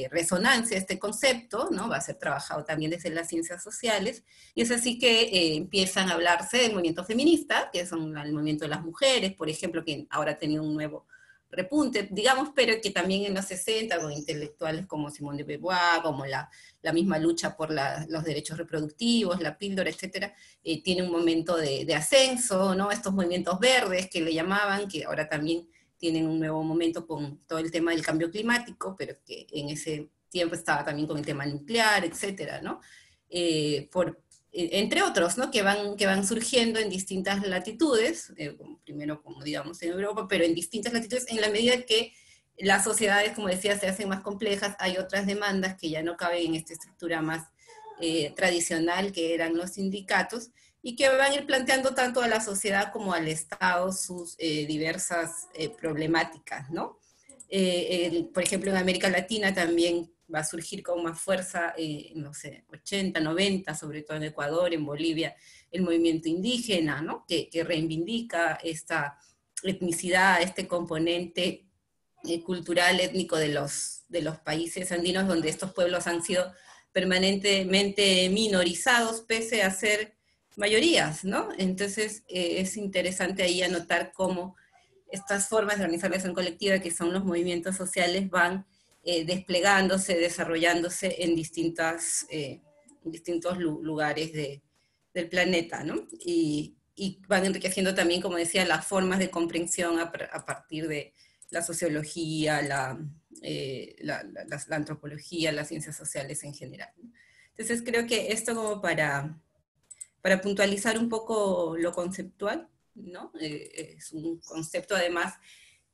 resonancia este concepto, ¿no? Va a ser trabajado también desde las ciencias sociales, y es así que empiezan a hablarse del movimiento feminista, que son el movimiento de las mujeres, por ejemplo, que ahora ha tenido un nuevo repunte, digamos, pero que también en los 60, con intelectuales como Simone de Beauvoir, como la misma lucha por los derechos reproductivos, la píldora, etcétera, tiene un momento de ascenso, ¿no? Estos movimientos verdes que le llamaban, que ahora también tienen un nuevo momento con todo el tema del cambio climático, pero que en ese tiempo estaba también con el tema nuclear, etcétera, ¿no? Entre otros, ¿no? que van surgiendo en distintas latitudes, primero, como digamos, en Europa, pero en distintas latitudes, en la medida que las sociedades, como decía, se hacen más complejas, hay otras demandas que ya no caben en esta estructura más tradicional que eran los sindicatos, y que van a ir planteando tanto a la sociedad como al Estado sus diversas problemáticas, ¿no? Por ejemplo, en América Latina también va a surgir con más fuerza, no sé, 80, 90, sobre todo en Ecuador, en Bolivia, el movimiento indígena, ¿no? Que reivindica esta etnicidad, este componente cultural, étnico de los países andinos, donde estos pueblos han sido permanentemente minorizados, pese a ser mayorías, ¿no? Entonces es interesante ahí anotar cómo estas formas de organización colectiva, que son los movimientos sociales, van desplegándose, desarrollándose en distintos lugares del planeta, ¿no? Y van enriqueciendo también, como decía, las formas de comprensión a partir de la sociología, la antropología, las ciencias sociales en general, ¿no? Entonces creo que esto como para puntualizar un poco lo conceptual, ¿no? Es un concepto además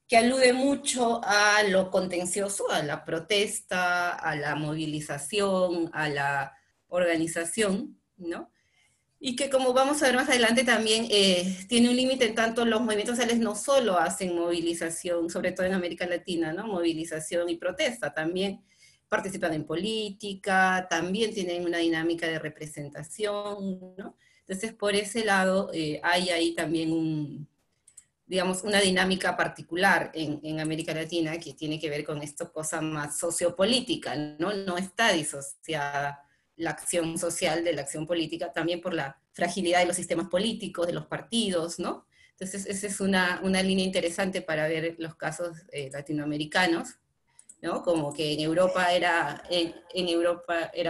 que alude mucho a lo contencioso, a la protesta, a la movilización, a la organización, ¿no? Y que, como vamos a ver más adelante, también tiene un límite en tanto los movimientos sociales no solo hacen movilización, sobre todo en América Latina, ¿no? Movilización y protesta, también participan en política, también tienen una dinámica de representación, ¿no? Entonces, por ese lado, hay ahí también digamos, una dinámica particular en América Latina que tiene que ver con esta cosa más sociopolítica, ¿no? No está disociada la acción social de la acción política, también por la fragilidad de los sistemas políticos, de los partidos, ¿no? Entonces, esa es una línea interesante para ver los casos latinoamericanos, ¿no? Como que en Europa era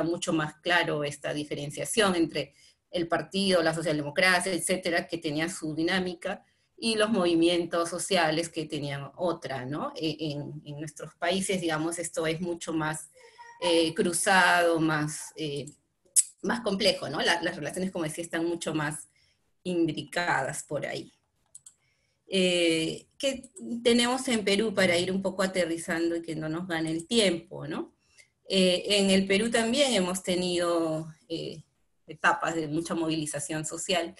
mucho más claro esta diferenciación entre el partido, la socialdemocracia, etcétera, que tenía su dinámica, y los movimientos sociales que tenían otra, ¿no? En nuestros países, digamos, esto es mucho más cruzado, más complejo, ¿no? Las relaciones, como decía, están mucho más imbricadas por ahí. ¿Qué tenemos en Perú para ir un poco aterrizando y que no nos gane el tiempo, ¿no? En el Perú también hemos tenido etapas de mucha movilización social.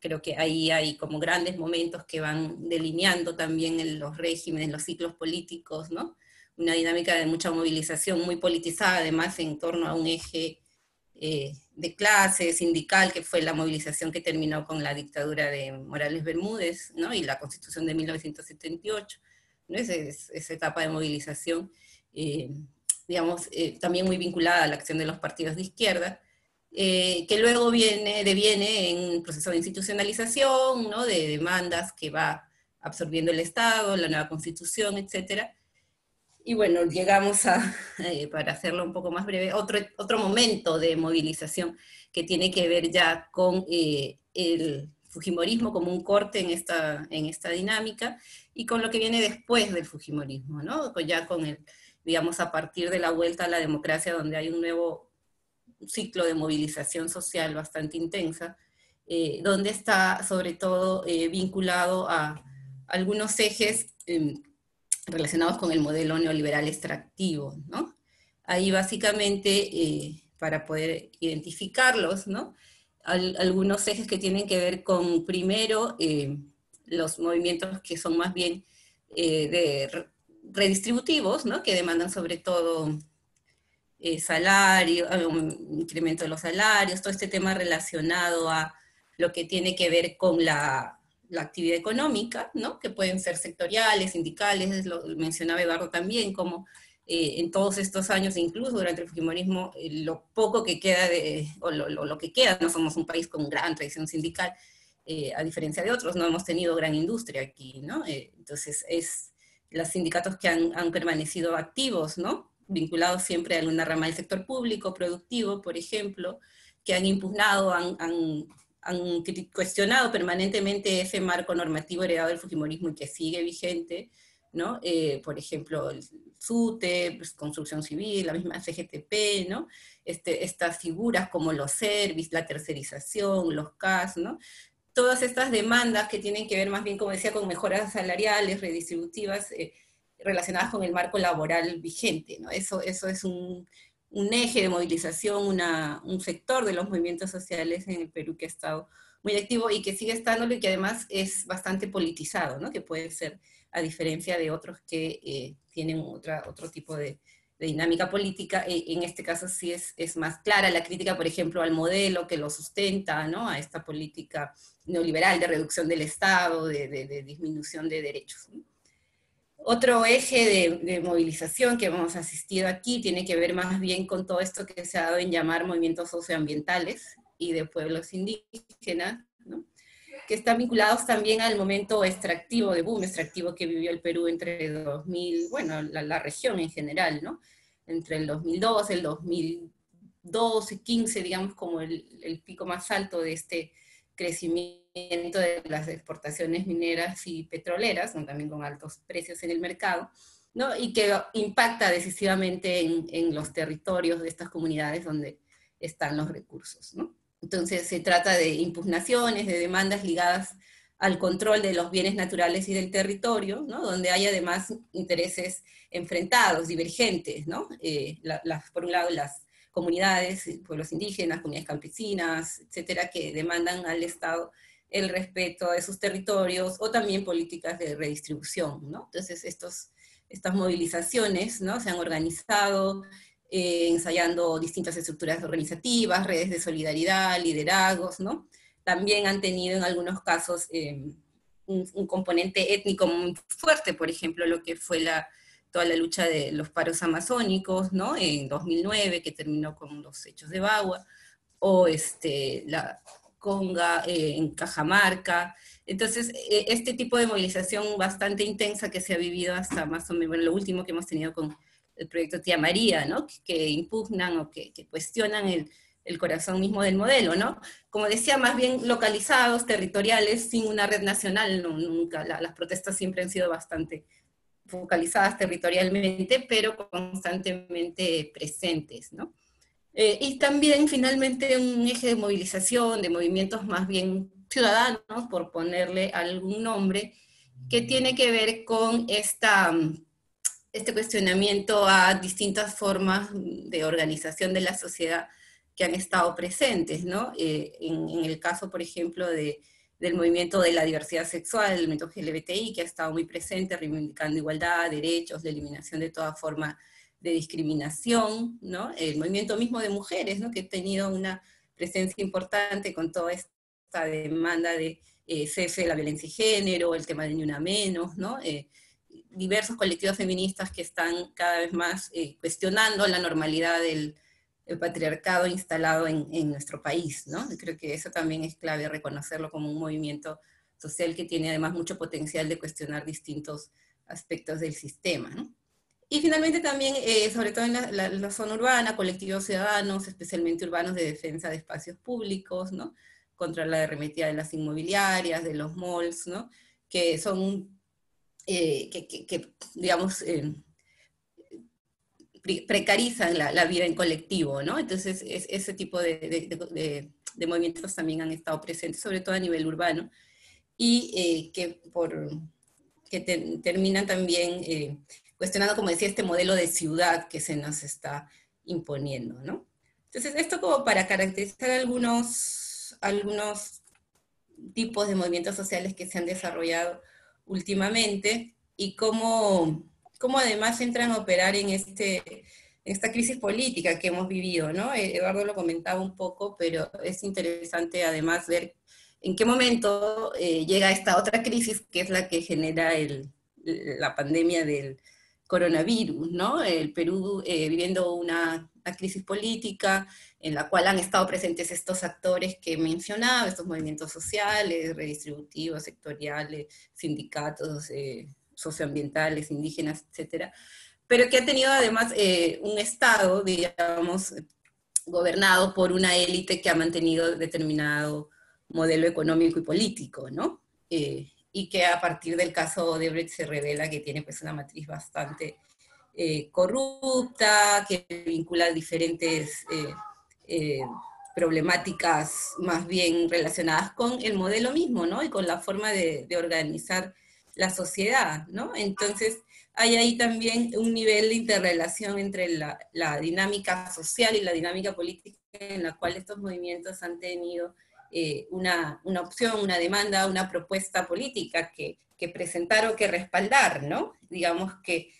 Creo que ahí hay como grandes momentos que van delineando también en los regímenes, los ciclos políticos, ¿no? Una dinámica de mucha movilización, muy politizada, además en torno a un eje de clase, sindical, que fue la movilización que terminó con la dictadura de Morales Bermúdez, ¿no? Y la Constitución de 1978, ¿no? Esa etapa de movilización, digamos, también muy vinculada a la acción de los partidos de izquierda, que luego deviene en un proceso de institucionalización, ¿no? De demandas que va absorbiendo el Estado, la nueva Constitución, etcétera. Y bueno, llegamos a, para hacerlo un poco más breve, otro momento de movilización que tiene que ver ya con el fujimorismo como un corte en esta dinámica, y con lo que viene después del fujimorismo, ¿no? Pues ya con el, digamos, a partir de la vuelta a la democracia, donde hay un nuevo ciclo de movilización social bastante intensa, donde está sobre todo vinculado a algunos ejes relacionados con el modelo neoliberal extractivo, ¿no? Ahí básicamente, para poder identificarlos, ¿no? Algunos ejes que tienen que ver con, primero, los movimientos que son más bien redistributivos, ¿no? Que demandan sobre todo salario, un incremento de los salarios, todo este tema relacionado a lo que tiene que ver con la actividad económica, ¿no? Que pueden ser sectoriales, sindicales, lo mencionaba Eduardo también, como en todos estos años, incluso durante el fujimorismo, lo poco que queda, o lo que queda, no somos un país con gran tradición sindical, a diferencia de otros, no hemos tenido gran industria aquí, ¿no? Entonces, es los sindicatos que han permanecido activos, ¿no? Vinculados siempre a alguna rama del sector público, productivo, por ejemplo, que han impugnado, han cuestionado permanentemente ese marco normativo heredado del fujimorismo y que sigue vigente, ¿no? Por ejemplo, el SUTE, pues, construcción civil, la misma CGTP, ¿no? Estas figuras como los servicios, la tercerización, los CAS, ¿no? Todas estas demandas que tienen que ver más bien, como decía, con mejoras salariales, redistributivas, relacionadas con el marco laboral vigente, ¿no? Eso es un eje de movilización, un sector de los movimientos sociales en el Perú que ha estado muy activo y que sigue estándolo, y que además es bastante politizado, ¿no? Que puede ser, a diferencia de otros que tienen otro tipo de dinámica política, en este caso sí es más clara la crítica, por ejemplo, al modelo que lo sustenta, ¿no? A esta política neoliberal de reducción del Estado, de disminución de derechos, ¿no? Otro eje de movilización que hemos asistido aquí tiene que ver más bien con todo esto que se ha dado en llamar movimientos socioambientales y de pueblos indígenas, ¿no? Que están vinculados también al momento extractivo, de boom extractivo que vivió el Perú entre 2000, bueno, la región en general, ¿no? Entre el 2002, el 2012, 15, digamos, como el pico más alto de este crecimiento de las exportaciones mineras y petroleras, ¿no? También con altos precios en el mercado, ¿no? Y que impacta decisivamente en los territorios de estas comunidades donde están los recursos, ¿no? Entonces se trata de impugnaciones, de demandas ligadas al control de los bienes naturales y del territorio, ¿no? Donde hay además intereses enfrentados, divergentes, ¿no? Por un lado, las comunidades, pueblos indígenas, comunidades campesinas, etcétera, que demandan al Estado el respeto de sus territorios, o también políticas de redistribución, ¿no? Entonces estas movilizaciones, ¿no? Se han organizado ensayando distintas estructuras organizativas, redes de solidaridad, liderazgos, ¿no? También han tenido en algunos casos un componente étnico muy fuerte, por ejemplo, lo que fue toda la lucha de los paros amazónicos, ¿no? En 2009, que terminó con los hechos de Bagua, o la conga en Cajamarca. Entonces, este tipo de movilización bastante intensa que se ha vivido hasta más o menos, bueno, lo último que hemos tenido con el proyecto Tía María, ¿no? Que impugnan o que cuestionan el corazón mismo del modelo, ¿no? Como decía, más bien localizados, territoriales, sin una red nacional, no, nunca. Las protestas siempre han sido bastante focalizadas territorialmente, pero constantemente presentes, ¿no? Y también, finalmente, un eje de movilización, de movimientos más bien ciudadanos, por ponerle algún nombre, que tiene que ver con este cuestionamiento a distintas formas de organización de la sociedad que han estado presentes, ¿no? En el caso, por ejemplo, del movimiento de la diversidad sexual, el movimiento LGBTI, que ha estado muy presente, reivindicando igualdad, derechos, la eliminación de toda forma de discriminación, ¿no? El movimiento mismo de mujeres, ¿no? Que ha tenido una presencia importante con toda esta demanda de cese de la violencia de género, el tema de Ni Una Menos, ¿no? Diversos colectivos feministas que están cada vez más cuestionando la normalidad del patriarcado instalado en nuestro país, ¿no? Creo que eso también es clave, reconocerlo como un movimiento social que tiene además mucho potencial de cuestionar distintos aspectos del sistema, ¿no? Y finalmente también, sobre todo en la zona urbana, colectivos ciudadanos, especialmente urbanos de defensa de espacios públicos, ¿no? Contra la arremetida de las inmobiliarias, de los malls, ¿no? Que son, digamos, precarizan la vida en colectivo, ¿no? Entonces, ese tipo de movimientos también han estado presentes, sobre todo a nivel urbano, y que terminan también cuestionando, como decía, este modelo de ciudad que se nos está imponiendo, ¿no? Entonces, esto como para caracterizar algunos tipos de movimientos sociales que se han desarrollado últimamente y cómo además entran a operar en esta crisis política que hemos vivido, ¿no? Eduardo lo comentaba un poco, pero es interesante además ver en qué momento llega esta otra crisis, que es la que genera la pandemia del coronavirus, ¿no? El Perú viviendo una crisis política en la cual han estado presentes estos actores que mencionaba, estos movimientos sociales, redistributivos, sectoriales, sindicatos, socioambientales, indígenas, etcétera, pero que ha tenido además un Estado, digamos, gobernado por una élite que ha mantenido determinado modelo económico y político, ¿no? Y que a partir del caso Odebrecht se revela que tiene pues una matriz bastante corrupta, que vincula diferentes problemáticas más bien relacionadas con el modelo mismo, ¿no? Y con la forma de organizar la sociedad, ¿no? Entonces, hay ahí también un nivel de interrelación entre la dinámica social y la dinámica política en la cual estos movimientos han tenido una opción, una demanda, una propuesta política que presentar o que respaldar, ¿no? Digamos que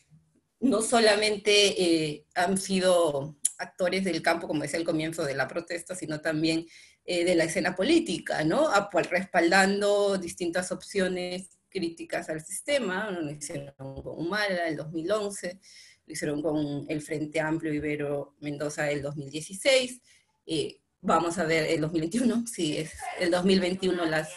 no solamente han sido actores del campo, como decía al comienzo de la protesta, sino también de la escena política, ¿no? Respaldando distintas opciones críticas al sistema. Lo hicieron con Humala en el 2011, lo hicieron con el Frente Amplio Ibero Mendoza el 2016, vamos a ver el 2021, sí, es el 2021 las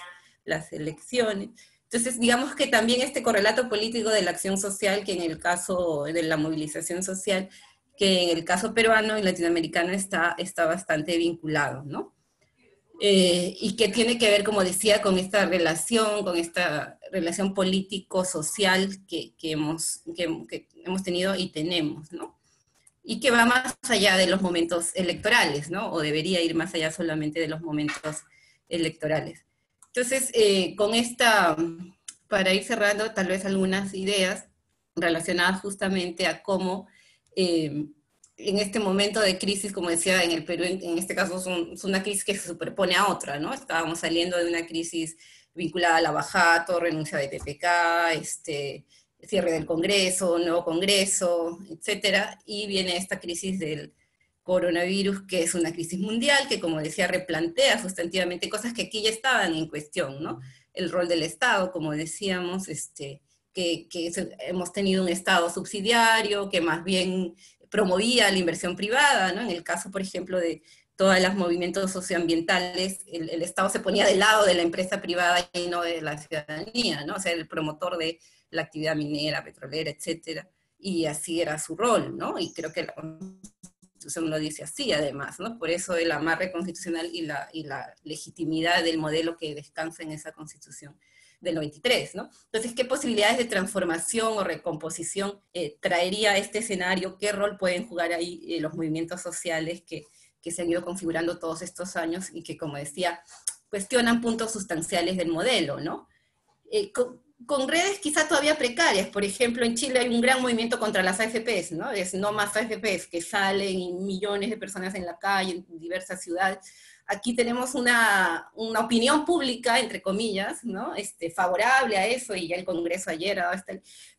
elecciones. Entonces, digamos que también este correlato político de la acción social, que en el caso de la movilización social, que en el caso peruano y latinoamericano está bastante vinculado, ¿no? Y que tiene que ver, como decía, con esta relación político-social que hemos tenido y tenemos, ¿no? Y que va más allá de los momentos electorales, ¿no? O debería ir más allá solamente de los momentos electorales. Entonces, para ir cerrando, tal vez algunas ideas relacionadas justamente a cómo en este momento de crisis, como decía, en el Perú, en este caso es una crisis que se superpone a otra, ¿no? Estábamos saliendo de una crisis vinculada a la Bajato, renuncia de PPK, cierre del Congreso, nuevo Congreso, etcétera, y viene esta crisis del coronavirus, que es una crisis mundial, que como decía, replantea sustantivamente cosas que aquí ya estaban en cuestión, ¿no? El rol del Estado, como decíamos, que hemos tenido un Estado subsidiario, que más bien promovía la inversión privada, ¿no? En el caso, por ejemplo, de todos los movimientos socioambientales, el Estado se ponía del lado de la empresa privada y no de la ciudadanía, ¿no? O sea, el promotor de la actividad minera, petrolera, etcétera, y así era su rol, ¿no? Y creo que la Constitución lo dice así, además, ¿no? Por eso el amarre constitucional y la legitimidad del modelo que descansa en esa Constitución del 93, ¿no? Entonces, ¿qué posibilidades de transformación o recomposición traería este escenario? ¿Qué rol pueden jugar ahí los movimientos sociales que se han ido configurando todos estos años y que, como decía, cuestionan puntos sustanciales del modelo, ¿no? Con redes quizá todavía precarias. Por ejemplo, en Chile hay un gran movimiento contra las AFPs, ¿no? Es no más AFPs, que salen y millones de personas en la calle, en diversas ciudades. Aquí tenemos una opinión pública, entre comillas, ¿no? Favorable a eso, y ya el Congreso ayer,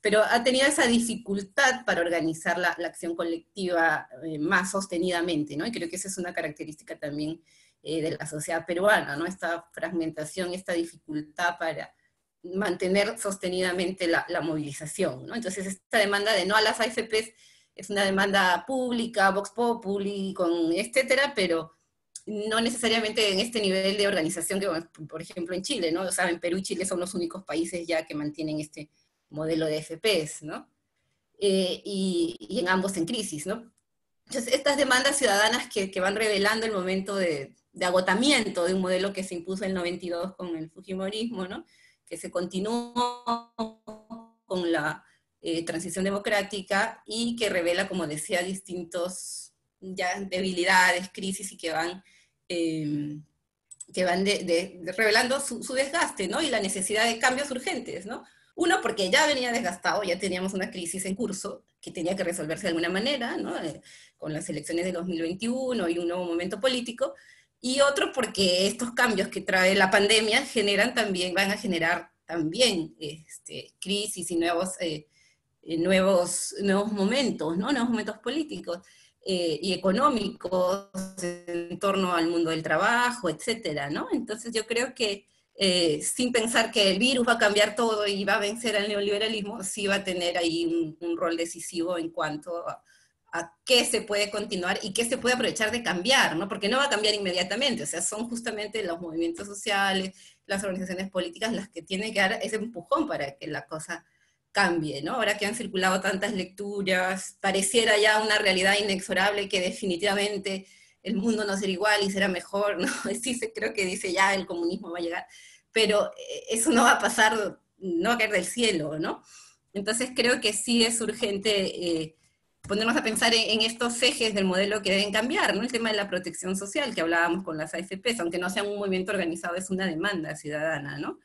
pero ha tenido esa dificultad para organizar la acción colectiva más sostenidamente, ¿no? Y creo que esa es una característica también de la sociedad peruana, ¿no? Esta fragmentación, esta dificultad para mantener sostenidamente la movilización, ¿no? Entonces esta demanda de no a las AFPs es una demanda pública, Vox Populi, etcétera, pero no necesariamente en este nivel de organización que, por ejemplo, en Chile, ¿no? O sea, en Perú y Chile son los únicos países ya que mantienen este modelo de AFPs, ¿no? y en ambos en crisis, ¿no? Entonces, estas demandas ciudadanas que van revelando el momento de agotamiento de un modelo que se impuso en el 92 con el fujimorismo, ¿no? Que se continuó con la transición democrática y que revela, como decía, distintos ya debilidades, crisis y que van revelando su desgaste, ¿no? Y la necesidad de cambios urgentes, ¿no? Uno, porque ya venía desgastado, ya teníamos una crisis en curso que tenía que resolverse de alguna manera, ¿no? Con las elecciones de 2021 y un nuevo momento político. Y otro, porque estos cambios que trae la pandemia van a generar también crisis y nuevos momentos, ¿no? Nuevos momentos políticos y económicos en torno al mundo del trabajo, etcétera, ¿no? Entonces yo creo que sin pensar que el virus va a cambiar todo y va a vencer al neoliberalismo, sí va a tener ahí un rol decisivo en cuanto a qué se puede continuar y qué se puede aprovechar de cambiar, ¿no? Porque no va a cambiar inmediatamente, o sea, son justamente los movimientos sociales, las organizaciones políticas las que tienen que dar ese empujón para que la cosa cambie, ¿no? Ahora que han circulado tantas lecturas, pareciera ya una realidad inexorable que definitivamente el mundo no será igual y será mejor, ¿no? Sí, creo que dice ya el comunismo va a llegar, pero eso no va a pasar, no va a caer del cielo, ¿no? Entonces creo que sí es urgente ponernos a pensar en estos ejes del modelo que deben cambiar, ¿no? El tema de la protección social que hablábamos con las AFPs, aunque no sea un movimiento organizado, es una demanda ciudadana, ¿no?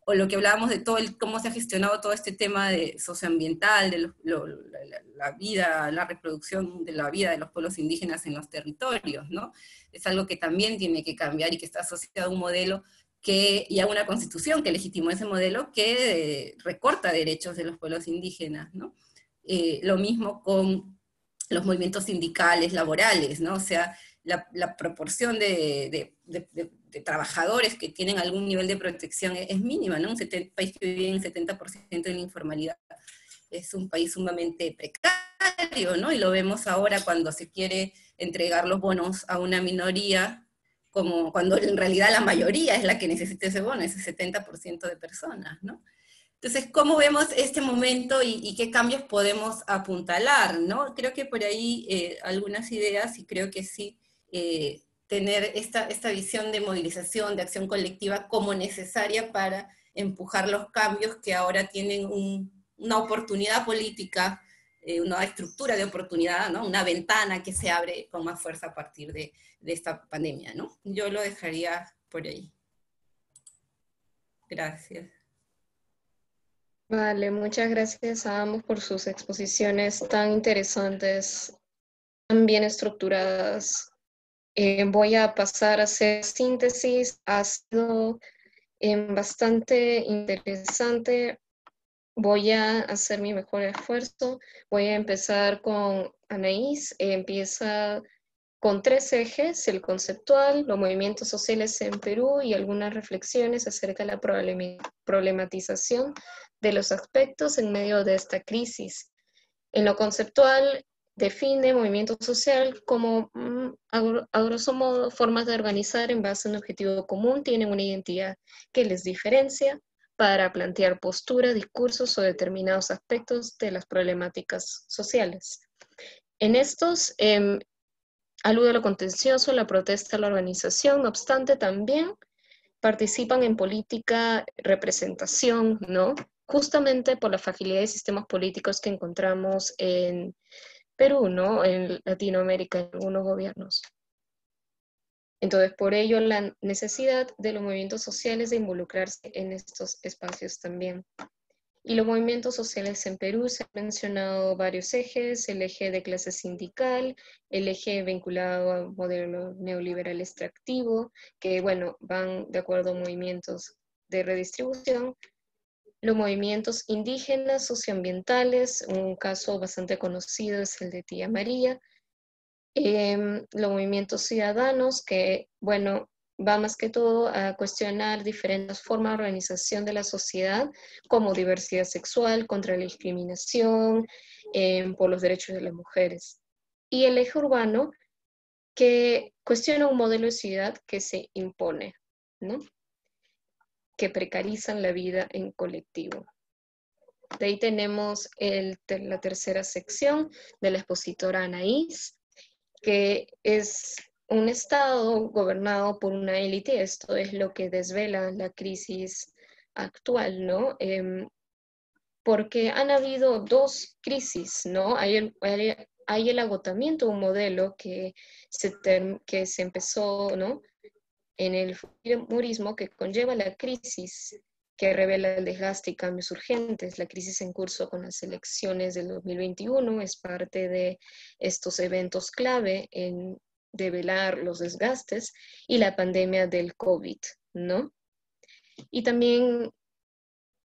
O lo que hablábamos de cómo se ha gestionado todo este tema de socioambiental, de la vida, la reproducción de la vida de los pueblos indígenas en los territorios, ¿no? Es algo que también tiene que cambiar y que está asociado a un modelo y a una constitución que legitimó ese modelo que recorta derechos de los pueblos indígenas, ¿no? Lo mismo con los movimientos sindicales, laborales, ¿no? O sea, la proporción de trabajadores que tienen algún nivel de protección es mínima, ¿no? Un país que vive en 70% de la informalidad es un país sumamente precario, ¿no? Y lo vemos ahora cuando se quiere entregar los bonos a una minoría, como cuando en realidad la mayoría es la que necesita ese bono, ese 70% de personas, ¿no? Entonces, ¿cómo vemos este momento y qué cambios podemos apuntalar, ¿no? Creo que por ahí algunas ideas, y creo que sí, tener esta visión de movilización, de acción colectiva como necesaria para empujar los cambios que ahora tienen una oportunidad política, una estructura de oportunidad, ¿no? Una ventana que se abre con más fuerza a partir de esta pandemia, ¿no? Yo lo dejaría por ahí. Gracias. Vale, muchas gracias a ambos por sus exposiciones tan interesantes, tan bien estructuradas. Voy a pasar a hacer síntesis. Ha sido bastante interesante. Voy a hacer mi mejor esfuerzo. Voy a empezar con Anaís. Empieza con 3 ejes: el conceptual, los movimientos sociales en Perú y algunas reflexiones acerca de la problematización de los aspectos en medio de esta crisis. En lo conceptual, define movimiento social como, a grosso modo, formas de organizar en base a un objetivo común, tienen una identidad que les diferencia para plantear posturas, discursos o determinados aspectos de las problemáticas sociales. En estos, alude a lo contencioso, la protesta, la organización. No obstante, también participan en política, representación, ¿no? Justamente por la fragilidad de sistemas políticos que encontramos en Perú, ¿no? En Latinoamérica, en algunos gobiernos. Entonces, por ello, la necesidad de los movimientos sociales de involucrarse en estos espacios también. Y los movimientos sociales en Perú, se han mencionado varios ejes: el eje de clase sindical, el eje vinculado al modelo neoliberal extractivo, que, bueno, van de acuerdo a movimientos de redistribución, los movimientos indígenas, socioambientales, un caso bastante conocido es el de Tía María, los movimientos ciudadanos, que, bueno, va más que todo a cuestionar diferentes formas de organización de la sociedad, como diversidad sexual, contra la discriminación, por los derechos de las mujeres. Y el eje urbano, que cuestiona un modelo de ciudad que se impone, ¿no? Que precarizan la vida en colectivo. De ahí tenemos la tercera sección de la expositora Anaís, que es un estado gobernado por una élite. Esto es lo que desvela la crisis actual, ¿no? Porque han habido dos crisis, ¿no? Hay el agotamiento de un modelo que se empezó, ¿no? En el fujimorismo, que conlleva la crisis que revela el desgaste y cambios urgentes. La crisis en curso con las elecciones del 2021 es parte de estos eventos clave en develar los desgastes, y la pandemia del COVID, ¿no? Y también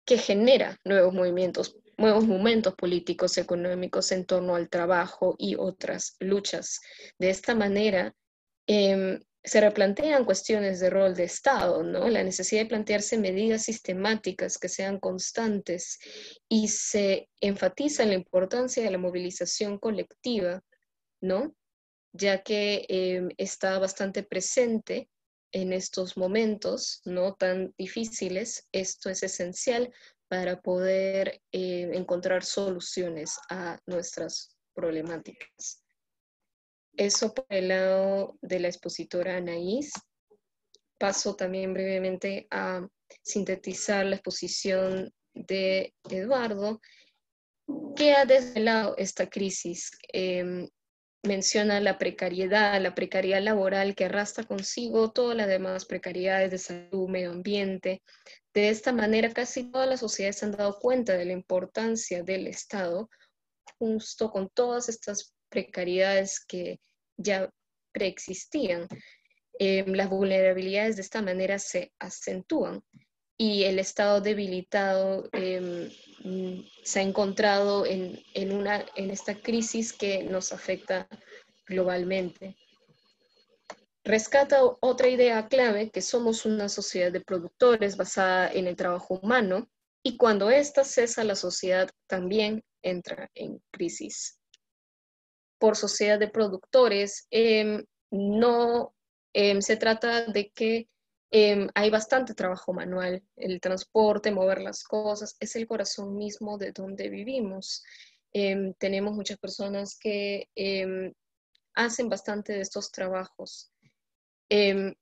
que genera nuevos momentos políticos, económicos en torno al trabajo y otras luchas. De esta manera, se replantean cuestiones de rol de Estado, ¿no? La necesidad de plantearse medidas sistemáticas que sean constantes, y se enfatiza la importancia de la movilización colectiva, ¿no? Ya que está bastante presente en estos momentos no tan difíciles. Esto es esencial para poder encontrar soluciones a nuestras problemáticas. Eso por el lado de la expositora Anaís. Paso también brevemente a sintetizar la exposición de Eduardo, que ha desvelado esta crisis. Menciona la precariedad laboral, que arrastra consigo todas las demás precariedades de salud, medio ambiente. De esta manera, casi todas las sociedades se han dado cuenta de la importancia del Estado, justo con todas estas precariedades que ya preexistían. Las vulnerabilidades de esta manera se acentúan, y el Estado debilitado se ha encontrado en esta crisis que nos afecta globalmente. Rescata otra idea clave, que somos una sociedad de productores basada en el trabajo humano, y cuando ésta cesa, la sociedad también entra en crisis. Por sociedad de productores, no se trata de que hay bastante trabajo manual. El transporte, mover las cosas, es el corazón mismo de donde vivimos. Tenemos muchas personas que hacen bastante de estos trabajos. En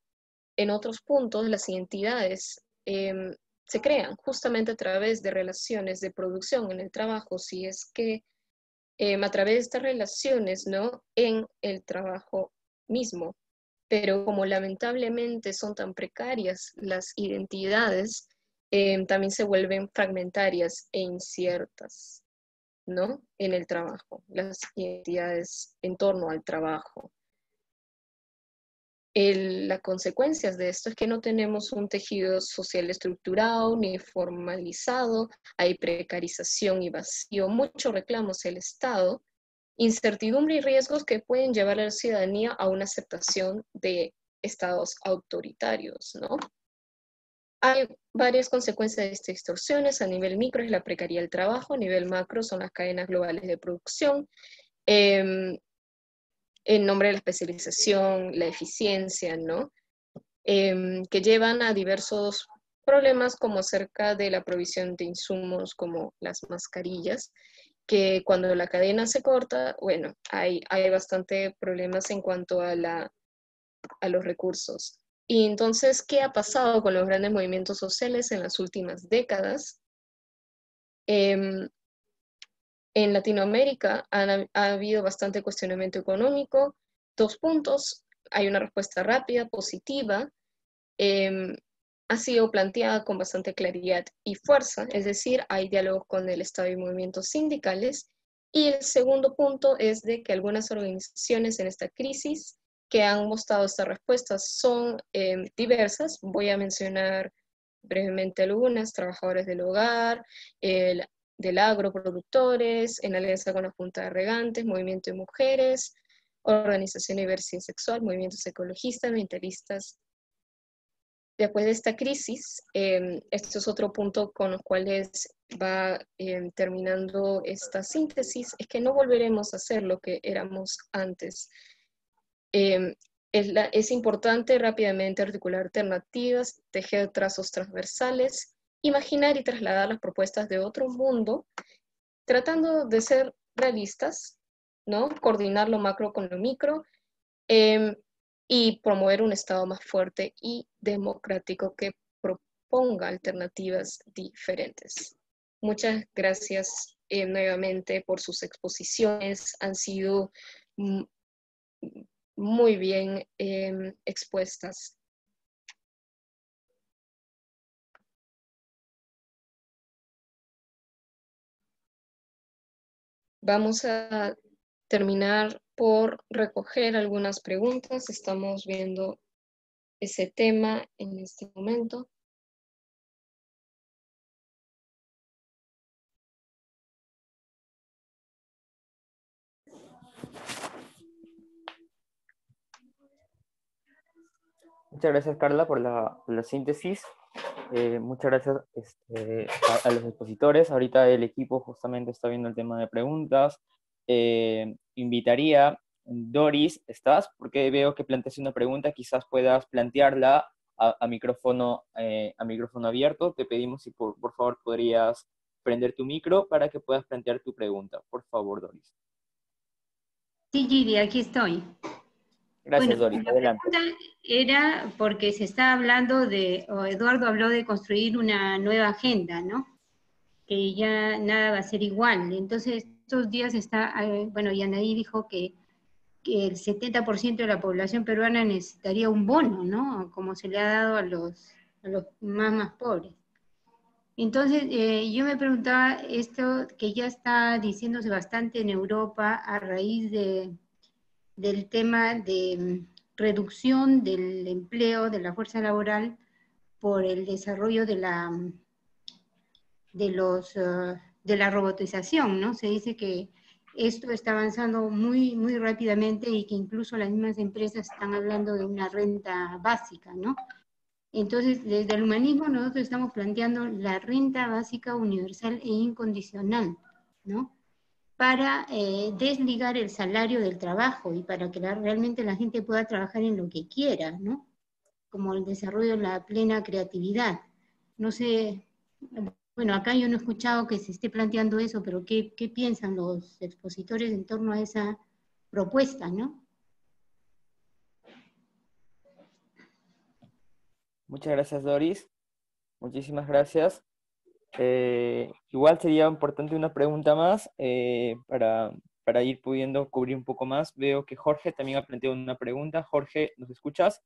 otros puntos, las identidades se crean justamente a través de relaciones de producción en el trabajo, si es que a través de estas relaciones, ¿no? En el trabajo mismo. Pero como lamentablemente son tan precarias las identidades, también se vuelven fragmentarias e inciertas, ¿no? En el trabajo, las identidades en torno al trabajo. Las consecuencias de esto es que no tenemos un tejido social estructurado ni formalizado, hay precarización y vacío, muchos reclamos del Estado, incertidumbre y riesgos que pueden llevar a la ciudadanía a una aceptación de estados autoritarios, ¿no? Hay varias consecuencias de estas distorsiones. A nivel micro es la precariedad del trabajo, a nivel macro son las cadenas globales de producción, en nombre de la especialización, la eficiencia, ¿no? Que llevan a diversos problemas, como acerca de la provisión de insumos como las mascarillas, que cuando la cadena se corta, bueno, hay bastante problemas en cuanto a los recursos. Y entonces, ¿qué ha pasado con los grandes movimientos sociales en las últimas décadas? En Latinoamérica ha habido bastante cuestionamiento económico. 2 puntos, hay una respuesta rápida, positiva, ha sido planteada con bastante claridad y fuerza, es decir, hay diálogos con el Estado y movimientos sindicales. Y el segundo punto es de que algunas organizaciones en esta crisis que han mostrado estas respuestas son diversas. Voy a mencionar brevemente algunas: trabajadores del hogar, del agro, productores, en alianza con la Junta de Regantes, movimiento de mujeres, organización de diversidad sexual, movimientos ecologistas, ambientalistas. Después de esta crisis, esto es otro punto con los cuales va terminando esta síntesis, es que no volveremos a ser lo que éramos antes. Es importante rápidamente articular alternativas, tejer trazos transversales imaginar y trasladar las propuestas de otro mundo, tratando de ser realistas, ¿no? Coordinar lo macro con lo micro, y promover un Estado más fuerte y democrático que proponga alternativas diferentes. Muchas gracias nuevamente por sus exposiciones. Han sido muy bien expuestas. Vamos a terminar por recoger algunas preguntas. Estamos viendo ese tema en este momento. Muchas gracias, Carla, por la síntesis. Muchas gracias a los expositores. Ahorita el equipo justamente está viendo el tema de preguntas. Invitaría, Doris, ¿estás? Porque veo que planteaste una pregunta, quizás puedas plantearla a micrófono abierto. Te pedimos si por favor podrías prender tu micro para que puedas plantear tu pregunta. Por favor, Doris. Sí, Gidi, aquí estoy. Gracias, Bueno, Doris. la Adelante. pregunta era porque se está hablando o Eduardo habló de construir una nueva agenda, ¿no? Que ya nada va a ser igual. Entonces, estos días bueno, Yanaí dijo que el 70% de la población peruana necesitaría un bono, ¿no? Como se le ha dado a los más pobres. Entonces, yo me preguntaba esto que ya está diciéndose bastante en Europa a raíz del tema de reducción del empleo, de la fuerza laboral, por el desarrollo de la robotización, ¿no? Se dice que esto está avanzando muy, muy rápidamente y que incluso las mismas empresas están hablando de una renta básica, ¿no? Entonces, desde el humanismo nosotros estamos planteando la renta básica universal e incondicional, ¿no? Para desligar el salario del trabajo y para que realmente la gente pueda trabajar en lo que quiera, ¿no? Como el desarrollo de la plena creatividad. No sé, bueno, acá yo no he escuchado que se esté planteando eso, pero ¿qué piensan los expositores en torno a esa propuesta, no? Muchas gracias, Doris. Muchísimas gracias. Igual sería importante una pregunta más para ir pudiendo cubrir un poco más. Veo que Jorge también ha planteado una pregunta. Jorge, ¿nos escuchas?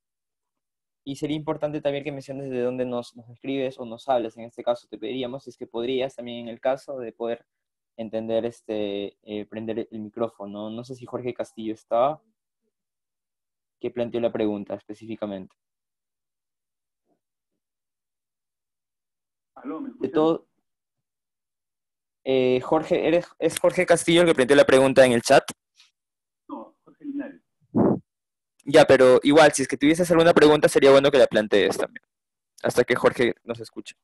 Y sería importante también que menciones de dónde nos escribes o nos hablas. En este caso te pediríamos, si es que podrías, también en el caso de poder entender, prender el micrófono. No sé si Jorge Castillo está, que planteó la pregunta específicamente. ¿Aló, me De escuchan? todo, Jorge, ¿es Jorge Castillo el que planteó la pregunta en el chat? No, Jorge Linares. Ya, pero igual, si es que tuvieses alguna pregunta, sería bueno que la plantees también, hasta que Jorge nos escuche.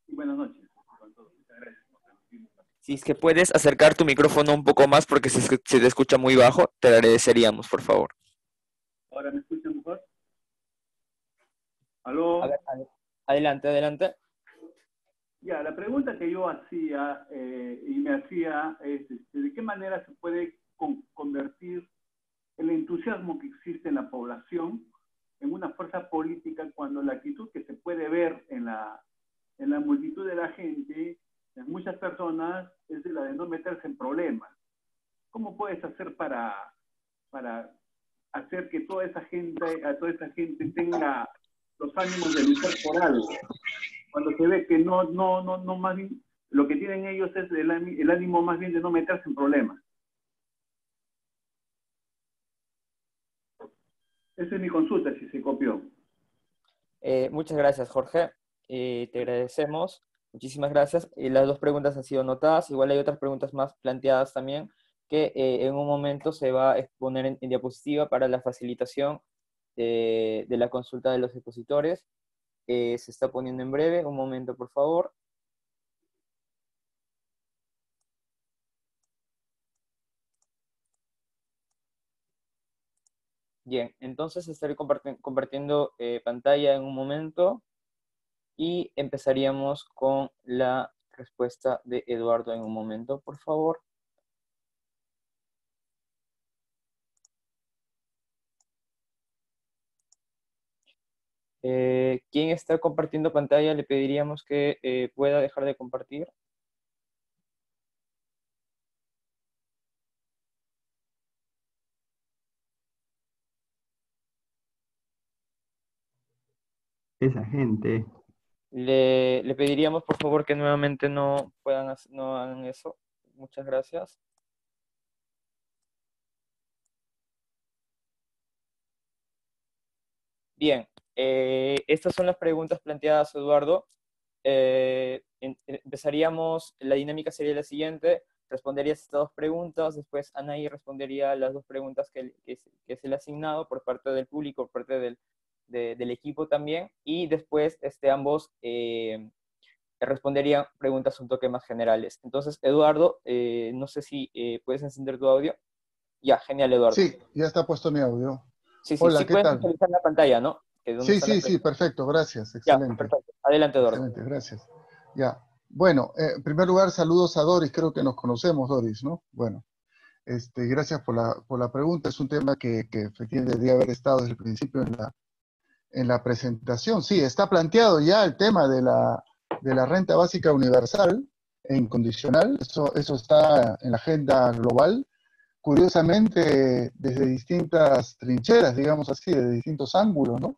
Y buenas noches. Muchas gracias por permitirme. Si es que puedes acercar tu micrófono un poco más, porque si es que se te escucha muy bajo, te agradeceríamos, por favor. ¿Ahora me escuchan mejor? A ¿Aló? ver, adelante, adelante. Ya, la pregunta que yo hacía y me hacía es, ¿de qué manera se puede convertir el entusiasmo que existe en la población en una fuerza política cuando la actitud que se puede ver en la multitud de la gente, en muchas personas, es de la de no meterse en problemas? ¿Cómo puedes hacer para hacer que toda esa gente tenga los ánimos de luchar por algo? Cuando se ve que no, más bien, lo que tienen ellos es el ánimo más bien de no meterse en problemas. Esa es mi consulta, si se copió. Muchas gracias, Jorge. Te agradecemos. Muchísimas gracias. Las dos preguntas han sido anotadas. Igual hay otras preguntas más planteadas también que en un momento se va a exponer en diapositiva para la facilitación de la consulta de los expositores. Se está poniendo en breve. Un momento, por favor. Bien, entonces estaré compartiendo pantalla en un momento y empezaríamos con la respuesta de Eduardo en un momento, por favor. ¿Quién está compartiendo pantalla? Le pediríamos que pueda dejar de compartir. Esa gente. Le pediríamos, por favor, que nuevamente no hagan eso. Muchas gracias. Bien, estas son las preguntas planteadas, Eduardo. Empezaríamos, la dinámica sería la siguiente: responderías estas dos preguntas, después Anaí respondería las dos preguntas que se le ha asignado por parte del público, por parte del equipo también, y después ambos responderían preguntas un toque más generales. Entonces, Eduardo, no sé si puedes encender tu audio. Ya, genial, Eduardo. Sí, ya está puesto mi audio. Sí, Hola, sí ¿qué puedes tal? visualizar la pantalla, ¿no? Que es donde Sí, están las sí, sí, preguntas. perfecto, gracias, Ya, excelente. perfecto. Adelante, Eduardo. Excelente, gracias. Ya, bueno, en primer lugar, saludos a Doris, creo que nos conocemos, Doris, ¿no? Bueno, gracias por la pregunta, es un tema que efectivamente debería haber estado desde el principio en la presentación. Sí, está planteado ya el tema de la renta básica universal e incondicional, eso está en la agenda global, curiosamente desde distintas trincheras, digamos así, de distintos ángulos, ¿no?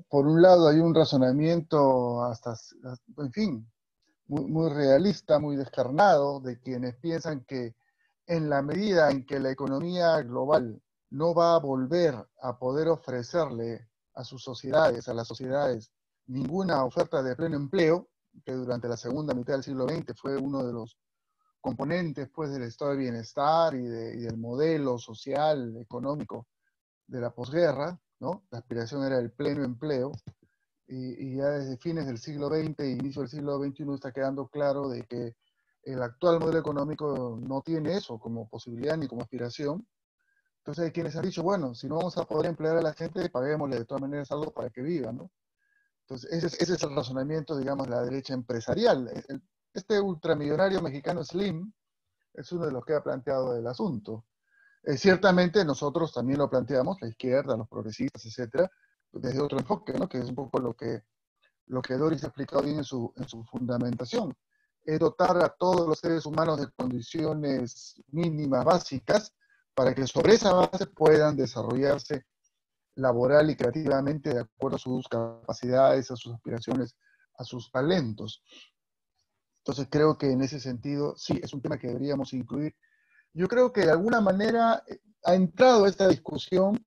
Por un lado hay un razonamiento en fin, muy realista, muy descarnado, de quienes piensan que en la medida en que la economía global no va a volver a poder ofrecerle a sus sociedades, a las sociedades, ninguna oferta de pleno empleo, que durante la segunda mitad del siglo XX fue uno de los componentes pues, del estado de bienestar y del modelo social, económico de la posguerra, ¿no? La aspiración era el pleno empleo, y ya desde fines del siglo XX e inicio del siglo XXI está quedando claro de que el actual modelo económico no tiene eso como posibilidad ni como aspiración. Entonces hay quienes han dicho, bueno, si no vamos a poder emplear a la gente, paguémosle de todas maneras algo para que viva, ¿no? Entonces ese es el razonamiento, digamos, de la derecha empresarial. Este ultramillonario mexicano Slim es uno de los que ha planteado el asunto. Ciertamente nosotros también lo planteamos, la izquierda, los progresistas, etcétera, desde otro enfoque, ¿no? Que es un poco lo que Doris ha explicado bien en su fundamentación. Es dotar a todos los seres humanos de condiciones mínimas básicas para que sobre esa base puedan desarrollarse laboral y creativamente de acuerdo a sus capacidades, a sus aspiraciones, a sus talentos. Entonces creo que en ese sentido, sí, es un tema que deberíamos incluir. Yo creo que de alguna manera ha entrado esta discusión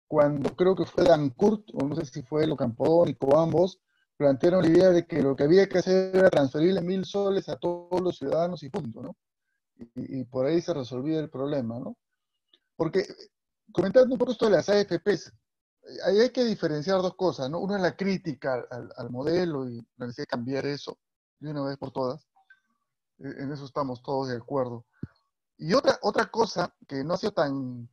cuando creo que fue Dancourt, o no sé si fue Locampónico, ambos, plantearon la idea de que lo que había que hacer era transferirle 1.000 soles a todos los ciudadanos y punto, ¿no? Y por ahí se resolvía el problema, ¿no? Porque, comentando un poco esto de las AFPs, ahí hay que diferenciar dos cosas, ¿no? Uno es la crítica al modelo y la necesidad de cambiar eso de una vez por todas. En eso estamos todos de acuerdo. Y otra cosa que no ha sido tan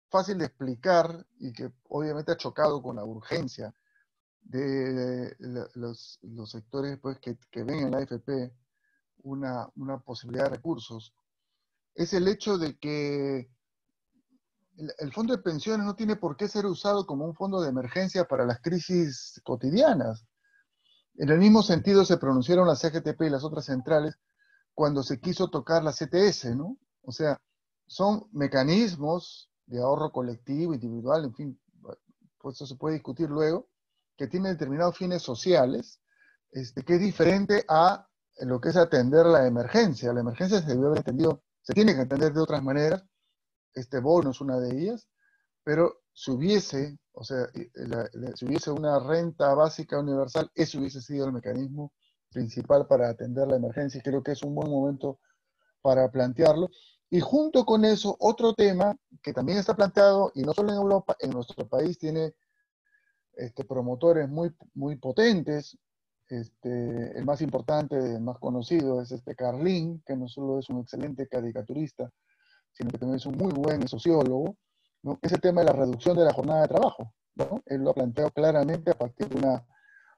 fácil de explicar y que obviamente ha chocado con la urgencia de los sectores pues, que ven en la AFP una posibilidad de recursos, es el hecho de que el fondo de pensiones no tiene por qué ser usado como un fondo de emergencia para las crisis cotidianas. En el mismo sentido se pronunciaron la CGTP y las otras centrales cuando se quiso tocar la CTS, ¿no? O sea, son mecanismos de ahorro colectivo, individual, en fin, pues eso se puede discutir luego, que tienen determinados fines sociales, que es diferente a lo que es atender la emergencia. La emergencia se debe haber entendido, se tiene que entender de otras maneras, este bono es una de ellas, pero si hubiese, o sea, si hubiese una renta básica universal, ese hubiese sido el mecanismo principal para atender la emergencia, y creo que es un buen momento para plantearlo. Y junto con eso, otro tema que también está planteado, y no solo en Europa, en nuestro país tiene promotores muy potentes. El más importante, el más conocido es Carlin, que no solo es un excelente caricaturista, sino que también es un muy buen sociólogo, ¿no? Es el tema de la reducción de la jornada de trabajo. ¿no? Él lo ha planteado claramente a partir de una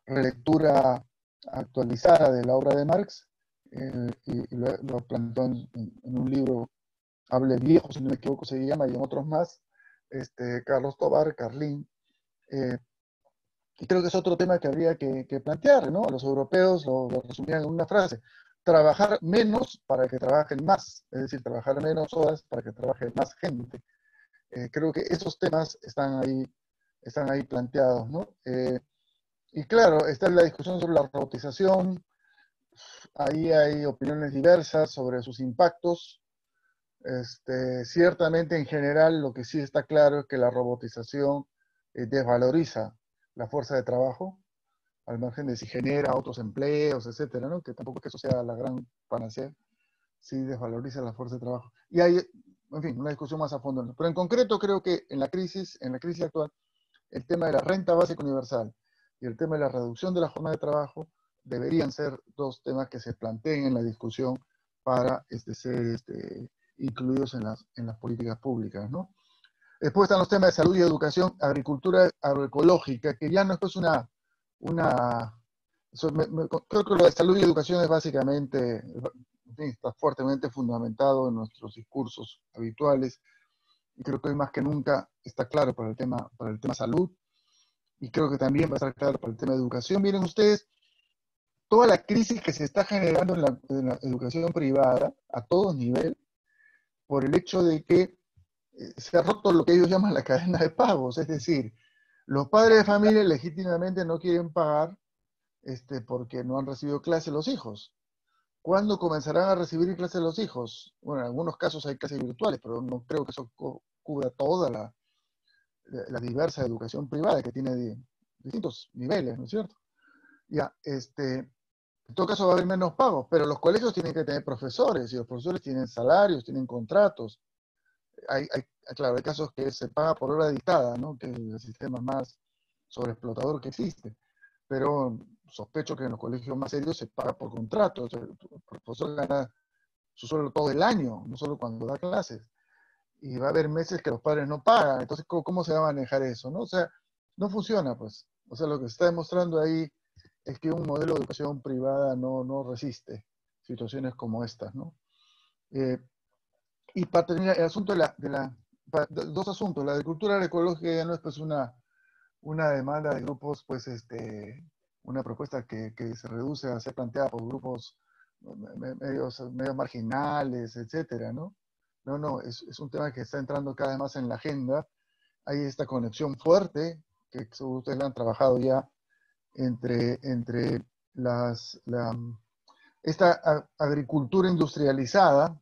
relectura actualizada de la obra de Marx, y lo planteó en un libro, Hable Viejo, si no me equivoco se llama, y en otros más, Carlos Tobar, Carlín. Y creo que es otro tema que habría que plantear, ¿no? A los europeos lo resumían en una frase: trabajar menos para que trabajen más, es decir, trabajar menos horas para que trabaje más gente. Creo que esos temas están ahí planteados, ¿no? Y claro, está la discusión sobre la robotización. Ahí hay opiniones diversas sobre sus impactos. Ciertamente, en general, lo que sí está claro es que la robotización desvaloriza la fuerza de trabajo, al margen de si genera otros empleos, etcétera, ¿no? Que tampoco es que eso sea la gran panacea, sí desvaloriza la fuerza de trabajo. Y hay, en fin, una discusión más a fondo, ¿no? Pero en concreto creo que en la crisis actual, el tema de la renta básica universal y el tema de la reducción de la jornada de trabajo deberían ser dos temas que se planteen en la discusión para ser incluidos en las políticas públicas, ¿no? Después están los temas de salud y educación, agricultura agroecológica, que ya no es pues creo que lo de salud y educación es básicamente, en fin, está fuertemente fundamentado en nuestros discursos habituales, y creo que hoy más que nunca está claro para el tema salud, y creo que también va a estar claro para el tema de educación. Miren ustedes, toda la crisis que se está generando en la educación privada, a todos niveles, por el hecho de que se ha roto lo que ellos llaman la cadena de pagos, es decir, los padres de familia legítimamente no quieren pagar porque no han recibido clase los hijos. ¿Cuándo comenzarán a recibir clases los hijos? Bueno, en algunos casos hay clases virtuales, pero no creo que eso cubra toda la diversa educación privada que tiene distintos niveles, ¿no es cierto? Ya, en todo caso va a haber menos pagos, pero los colegios tienen que tener profesores, y los profesores tienen salarios, tienen contratos. Claro, hay casos que se paga por hora dictada, ¿no? Que es el sistema más sobreexplotador que existe. Pero sospecho que en los colegios más serios se paga por contrato. O sea, el profesor gana su sueldo todo el año, no solo cuando da clases. Y va a haber meses que los padres no pagan. Entonces, ¿cómo se va a manejar eso, no? O sea, no funciona, pues. O sea, lo que se está demostrando ahí es que un modelo de educación privada no resiste situaciones como estas, ¿no? Y para terminar, el asunto dos asuntos. La agricultura agroecológica ya no es pues una demanda de grupos, pues una propuesta que se reduce a ser planteada por grupos medios marginales, etcétera, ¿no? No, es un tema que está entrando cada vez más en la agenda. Hay esta conexión fuerte, que ustedes la han trabajado ya, entre esta agricultura industrializada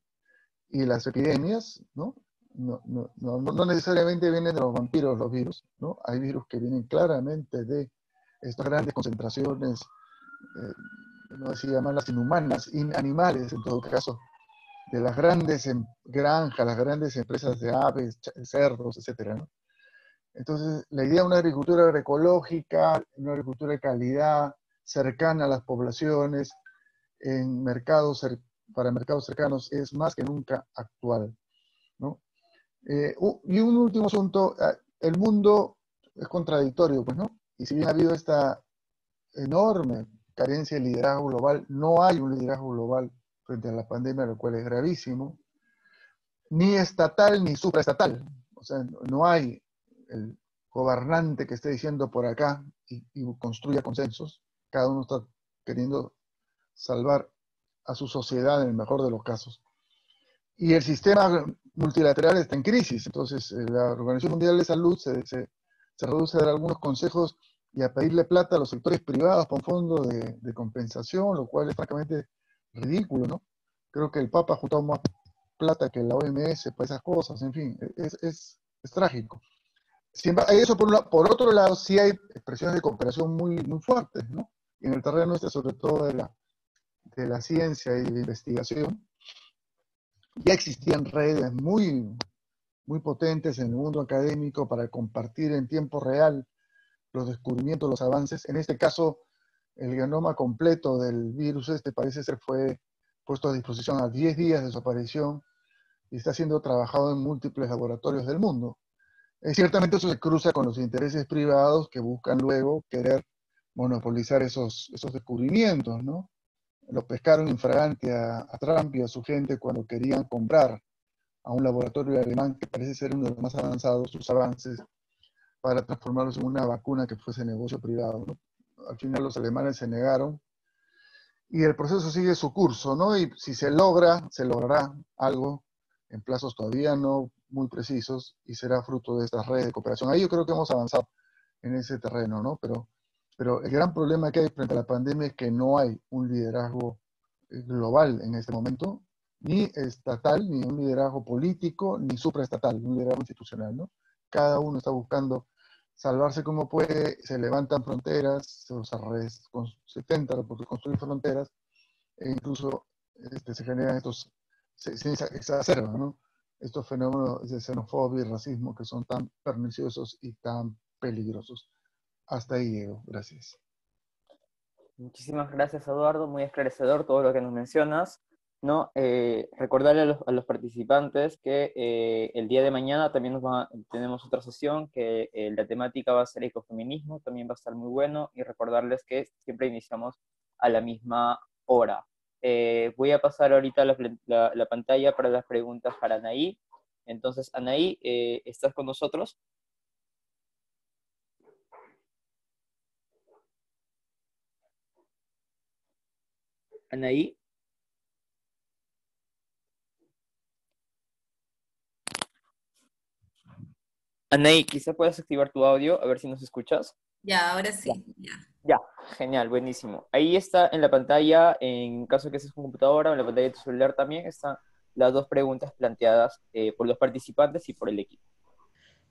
y las epidemias, ¿no? No necesariamente vienen de los vampiros los virus, ¿no? Hay virus que vienen claramente de estas grandes concentraciones, no sé si llamarlas inhumanas, animales en todo caso, de las grandes granjas, las grandes empresas de aves, cerdos, etcétera, ¿no? Entonces, la idea de una agricultura agroecológica, una agricultura de calidad, cercana a las poblaciones, para mercados cercanos, es más que nunca actual, ¿no? Y un último asunto, el mundo es contradictorio, pues, ¿no? Y si bien ha habido esta enorme carencia de liderazgo global, no hay un liderazgo global frente a la pandemia, lo cual es gravísimo, ni estatal ni supraestatal. O sea, no hay el gobernante que esté diciendo por acá y construya consensos. Cada uno está queriendo salvar a su sociedad en el mejor de los casos. Y el sistema multilateral está en crisis. Entonces, la Organización Mundial de Salud se reduce a dar algunos consejos y a pedirle plata a los sectores privados para un fondo de compensación, lo cual es francamente ridículo, ¿no? Creo que el Papa ha juntado más plata que la OMS para esas cosas, en fin, es trágico. Eso por otro lado, sí hay expresiones de cooperación muy fuertes, ¿no? Y en el terreno sobre todo de la ciencia y de la investigación, ya existían redes muy potentes en el mundo académico para compartir en tiempo real los descubrimientos, los avances. En este caso, el genoma completo del virus parece ser fue puesto a disposición a 10 días de su aparición y está siendo trabajado en múltiples laboratorios del mundo. Ciertamente eso se cruza con los intereses privados que buscan luego querer monopolizar esos descubrimientos, ¿no? Lo pescaron infragante a Trump y a su gente cuando querían comprar a un laboratorio alemán que parece ser uno de los más avanzados, sus avances, para transformarlos en una vacuna que fuese negocio privado, ¿no? Al final los alemanes se negaron y el proceso sigue su curso, ¿no? Y si se logrará algo en plazos todavía no muy precisos y será fruto de estas redes de cooperación. Ahí yo creo que hemos avanzado en ese terreno, ¿no? Pero el gran problema que hay frente a la pandemia es que no hay un liderazgo global en este momento, ni estatal, ni un liderazgo político, ni supraestatal, un liderazgo institucional, ¿no? Cada uno está buscando salvarse como puede, se levantan fronteras, se intentan construir fronteras, e incluso se generan se exacerban, ¿no? Estos fenómenos de xenofobia y racismo que son tan perniciosos y tan peligrosos. Hasta ahí llego, gracias. Muchísimas gracias, Eduardo, muy esclarecedor todo lo que nos mencionas, ¿no? Recordarle a los participantes que el día de mañana también tenemos otra sesión que la temática va a ser ecofeminismo, también va a estar muy bueno, y recordarles que siempre iniciamos a la misma hora. Voy a pasar ahorita la pantalla para las preguntas para Anaí. Entonces, Anaí, ¿estás con nosotros? Anaí. Anaí, quizá puedas activar tu audio, a ver si nos escuchas. Ya, ahora sí. Ya, genial, buenísimo. Ahí está en la pantalla, en caso de que estés con computadora o en la pantalla de tu celular también, están las dos preguntas planteadas por los participantes y por el equipo.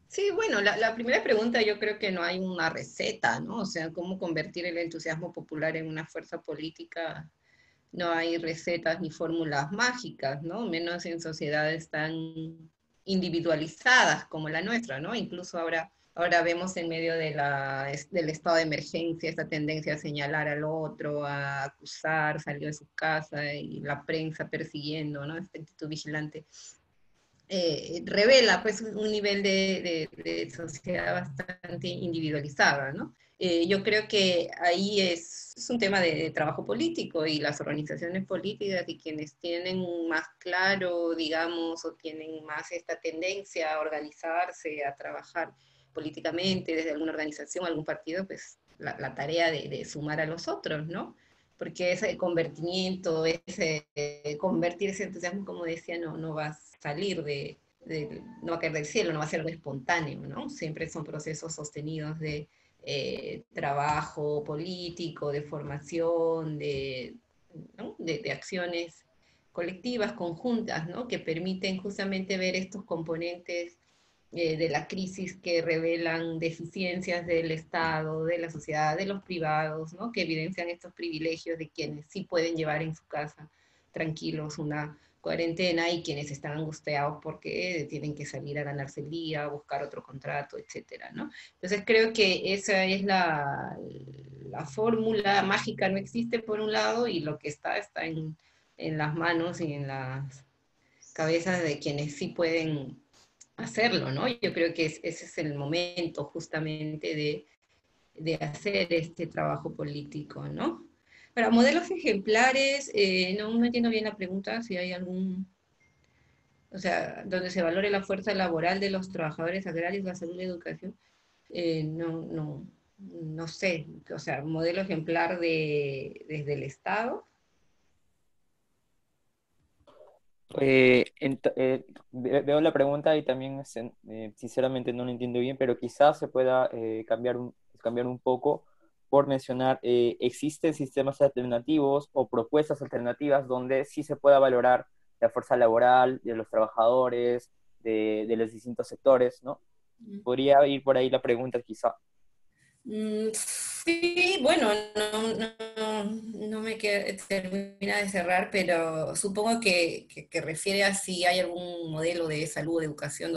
Sí, bueno, la primera pregunta yo creo que no hay una receta, ¿no? O sea, cómo convertir el entusiasmo popular en una fuerza política. No hay recetas ni fórmulas mágicas, ¿no? Menos en sociedades tan individualizadas como la nuestra, ¿no? Incluso ahora vemos en medio del estado de emergencia esta tendencia a señalar al otro, a acusar, salió de su casa y la prensa persiguiendo, ¿no? Esta actitud vigilante. Revela pues un nivel de sociedad bastante individualizada, ¿no? Yo creo que ahí es un tema de trabajo político y las organizaciones políticas y quienes tienen más claro, digamos, o tienen más esta tendencia a organizarse, a trabajar políticamente desde alguna organización, algún partido, pues la tarea de sumar a los otros, ¿no? Porque ese convertimiento, convertir ese entusiasmo, como decía, no va a salir no va a caer del cielo, no va a ser algo espontáneo, ¿no? Siempre son procesos sostenidos de trabajo político, de formación, ¿no? de acciones colectivas, conjuntas, ¿no? Que permiten justamente ver estos componentes de la crisis que revelan deficiencias del Estado, de la sociedad, de los privados, ¿no? Que evidencian estos privilegios de quienes sí pueden llevar en su casa tranquilos una cuarentena y quienes están angustiados porque tienen que salir a ganarse el día, a buscar otro contrato, etcétera, ¿no? Entonces creo que esa es la fórmula mágica, no existe por un lado, y lo que está en las manos y en las cabezas de quienes sí pueden hacerlo, ¿no? Yo creo que ese es el momento justamente de hacer este trabajo político, ¿no? Para modelos ejemplares, no entiendo bien la pregunta, si hay algún, o sea, donde se valore la fuerza laboral de los trabajadores agrarios, la salud y la educación, no sé, o sea, modelo ejemplar desde el Estado. Veo la pregunta y también sinceramente no lo entiendo bien, pero quizás se pueda cambiar un poco por mencionar, existen sistemas alternativos o propuestas alternativas donde sí se pueda valorar la fuerza laboral de los trabajadores, de los distintos sectores, ¿no? Podría ir por ahí la pregunta quizá. Sí, bueno, no me termina de cerrar, pero supongo que refiere a si hay algún modelo de salud o de educación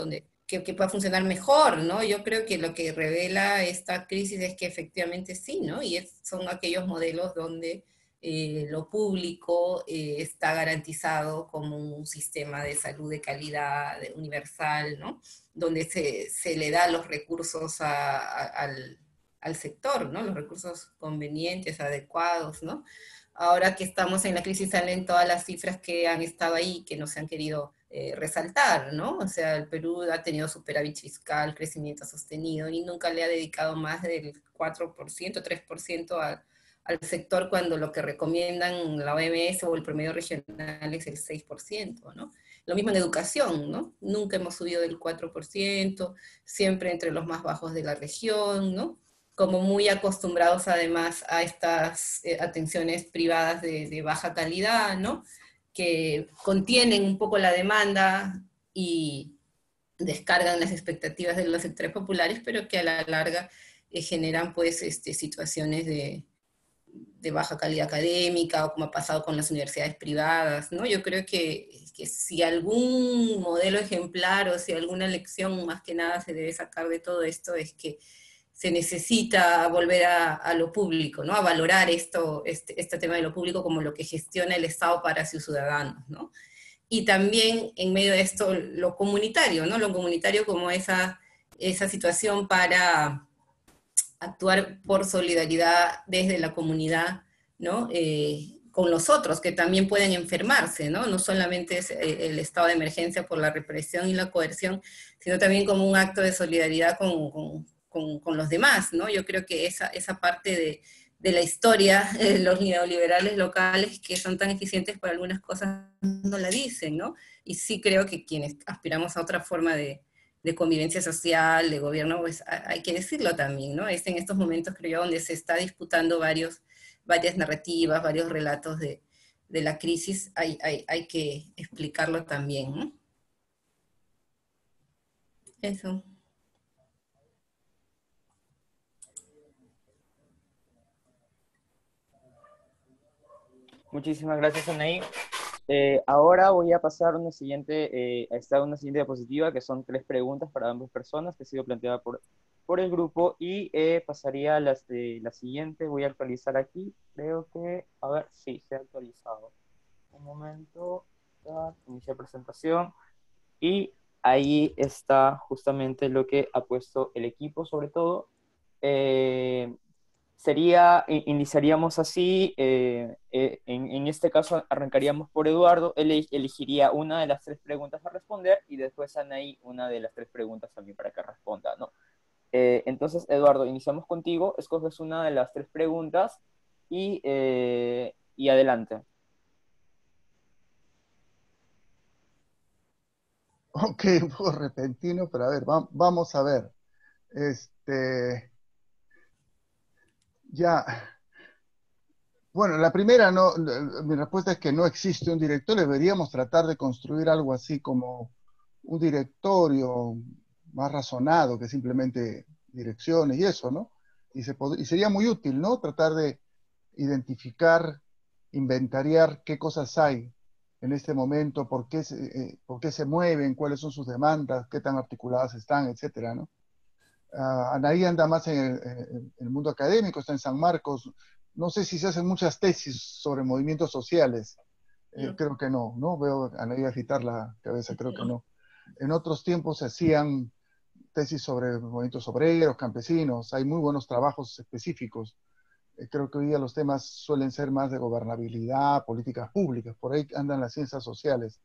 que pueda funcionar mejor, ¿no? Yo creo que lo que revela esta crisis es que efectivamente sí, ¿no? Y son aquellos modelos donde lo público está garantizado como un sistema de salud de calidad universal, ¿no? Donde se le da los recursos al sector, ¿no? Los recursos convenientes, adecuados, ¿no? Ahora que estamos en la crisis salen todas las cifras que han estado ahí, que no se han querido resaltar, ¿no? O sea, el Perú ha tenido superávit fiscal, crecimiento sostenido, y nunca le ha dedicado más del 4%, 3% al sector, cuando lo que recomiendan la OMS o el promedio regional es el 6%, ¿no? Lo mismo en educación, ¿no? Nunca hemos subido del 4%, siempre entre los más bajos de la región, ¿no? Como muy acostumbrados además a estas atenciones privadas de baja calidad, ¿no? Que contienen un poco la demanda y descargan las expectativas de los sectores populares, pero que a la larga generan pues situaciones de baja calidad académica, o como ha pasado con las universidades privadas, ¿no? Yo creo que si algún modelo ejemplar o si alguna lección más que nada se debe sacar de todo esto, es que se necesita volver a lo público, ¿no? A valorar este tema de lo público como lo que gestiona el Estado para sus ciudadanos, ¿no? Y también en medio de esto lo comunitario, ¿no? Lo comunitario como esa situación para actuar por solidaridad desde la comunidad, ¿no? Con los otros, que también pueden enfermarse, ¿no? No solamente es el estado de emergencia por la represión y la coerción, sino también como un acto de solidaridad con los demás, ¿no? Yo creo que esa parte de la historia, los neoliberales locales que son tan eficientes para algunas cosas no la dicen, ¿no? Y sí creo que quienes aspiramos a otra forma de convivencia social, de gobierno, pues hay que decirlo también, ¿no? Es en estos momentos, creo yo, donde se está disputando varias narrativas, varios relatos de la crisis, hay que explicarlo también, ¿no? Eso. Muchísimas gracias, Anaí. Ahora voy a pasar una siguiente diapositiva, que son 3 preguntas para ambas personas, que ha sido planteada por el grupo, y pasaría a la siguiente. Voy a actualizar aquí, creo que, a ver, sí, se ha actualizado. Un momento, iniciar presentación, y ahí está justamente lo que ha puesto el equipo, sobre todo. Iniciaríamos así, en este caso arrancaríamos por Eduardo. Él elegiría una de las 3 preguntas a responder, y después Anaí una de las 3 preguntas también para que responda, ¿no? Entonces, Eduardo, iniciamos contigo, escoges una de las 3 preguntas y adelante. Ok, un poco repentino, pero a ver, vamos a ver. Ya, bueno, la primera, no, mi respuesta es que no existe un directorio. Deberíamos tratar de construir algo así como un directorio más razonado que simplemente direcciones y eso, ¿no? Y sería muy útil, ¿no? Tratar de identificar, inventariar qué cosas hay en este momento, por qué se mueven, cuáles son sus demandas, qué tan articuladas están, etcétera, ¿no? Anaí anda más en el mundo académico, está en San Marcos. No sé si se hacen muchas tesis sobre movimientos sociales. Creo que no, ¿no? Veo a Anaí agitar la cabeza, creo que no. En otros tiempos se hacían tesis sobre movimientos obreros, campesinos. Hay muy buenos trabajos específicos. Creo que hoy día los temas suelen ser más de gobernabilidad, políticas públicas. Por ahí andan las ciencias sociales.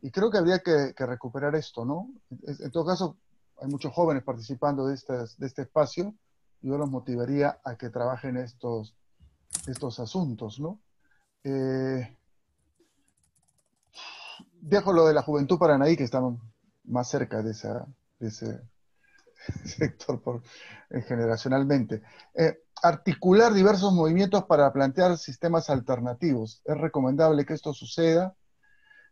Y creo que habría que recuperar esto, ¿no? En todo caso, hay muchos jóvenes participando de este espacio, y yo los motivaría a que trabajen estos asuntos, ¿no? Dejo lo de la juventud para Anaí, que estamos más cerca de ese sector generacionalmente. Articular diversos movimientos para plantear sistemas alternativos. Es recomendable que esto suceda.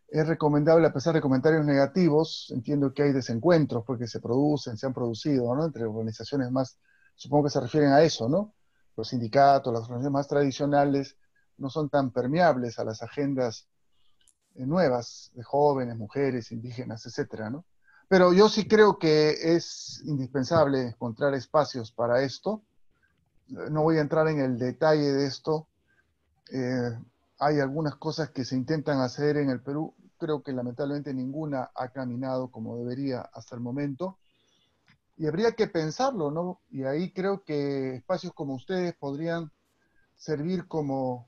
Es recomendable, a pesar de comentarios negativos. Entiendo que hay desencuentros porque se han producido, ¿no? Entre organizaciones más, supongo que se refieren a eso, ¿no? Los sindicatos, las organizaciones más tradicionales no son tan permeables a las agendas nuevas de jóvenes, mujeres, indígenas, etcétera, ¿no? Pero yo sí creo que es indispensable encontrar espacios para esto. No voy a entrar en el detalle de esto, Eh, hay algunas cosas que se intentan hacer en el Perú, creo que lamentablemente ninguna ha caminado como debería hasta el momento, y habría que pensarlo, ¿no? Y ahí creo que espacios como ustedes podrían servir como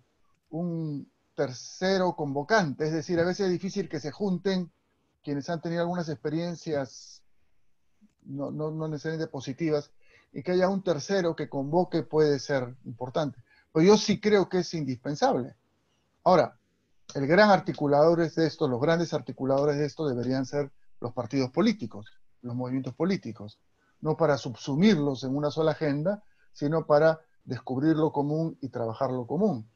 un tercero convocante, es decir, a veces es difícil que se junten quienes han tenido algunas experiencias no necesariamente positivas, y que haya un tercero que convoque puede ser importante. Pero yo sí creo que es indispensable. Ahora, el gran articulador de esto, los grandes articuladores de esto deberían ser los partidos políticos, los movimientos políticos, no para subsumirlos en una sola agenda, sino para descubrir lo común y trabajar lo común.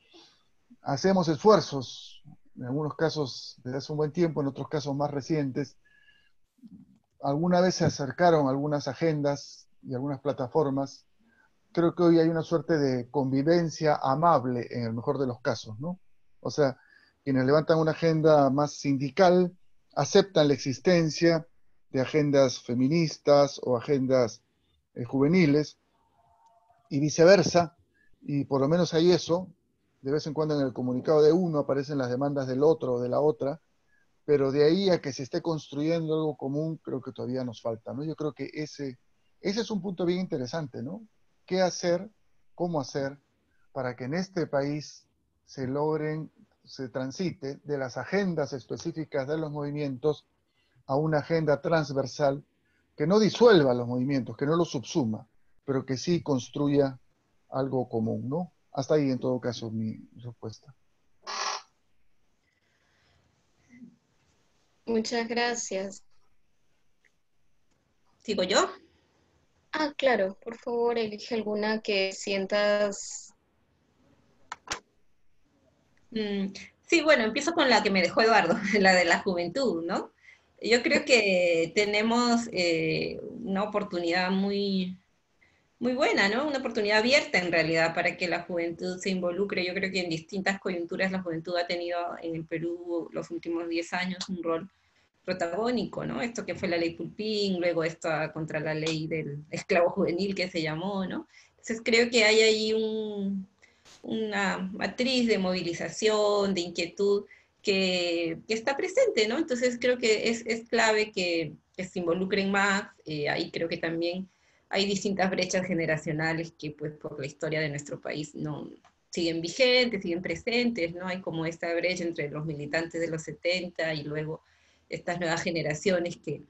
Hacemos esfuerzos, en algunos casos desde hace un buen tiempo, en otros casos más recientes. Alguna vez se acercaron algunas agendas y algunas plataformas. Creo que hoy hay una suerte de convivencia amable en el mejor de los casos, ¿no? O sea, quienes levantan una agenda más sindical aceptan la existencia de agendas feministas o agendas juveniles y viceversa, y por lo menos hay eso. De vez en cuando en el comunicado de uno aparecen las demandas del otro o de la otra, pero de ahí a que se esté construyendo algo común, creo que todavía nos falta, ¿no? Yo creo que ese es un punto bien interesante, ¿no? ¿Qué hacer, cómo hacer para que en este país se logren, se transite de las agendas específicas de los movimientos a una agenda transversal que no disuelva los movimientos, que no los subsuma, pero que sí construya algo común, ¿no? Hasta ahí, en todo caso, mi respuesta. Muchas gracias. ¿Sigo yo? Ah, claro, por favor, elige alguna que sientas. Sí, bueno, empiezo con la que me dejó Eduardo, la de la juventud, ¿no? Yo creo que tenemos una oportunidad muy buena, ¿no? Una oportunidad abierta en realidad para que la juventud se involucre. Yo creo que en distintas coyunturas la juventud ha tenido en el Perú los últimos 10 años un rol protagónico, ¿no? Esto que fue la ley Pulpín, luego esto contra la ley del esclavo juvenil que se llamó, ¿no? Entonces creo que hay ahí una matriz de movilización, de inquietud que está presente, ¿no? Entonces creo que es clave que se involucren más, ahí creo que también hay distintas brechas generacionales que pues por la historia de nuestro país no siguen vigentes, siguen presentes, ¿no? Hay como esta brecha entre los militantes de los 70 y luego estas nuevas generaciones que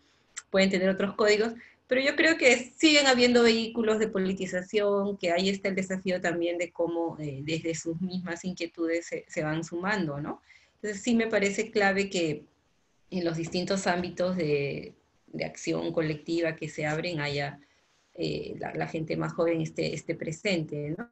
pueden tener otros códigos, pero yo creo que siguen habiendo vehículos de politización, que ahí está el desafío también de cómo desde sus mismas inquietudes se van sumando, ¿no? Entonces sí me parece clave que en los distintos ámbitos de acción colectiva que se abren haya la gente más joven esté presente, ¿no?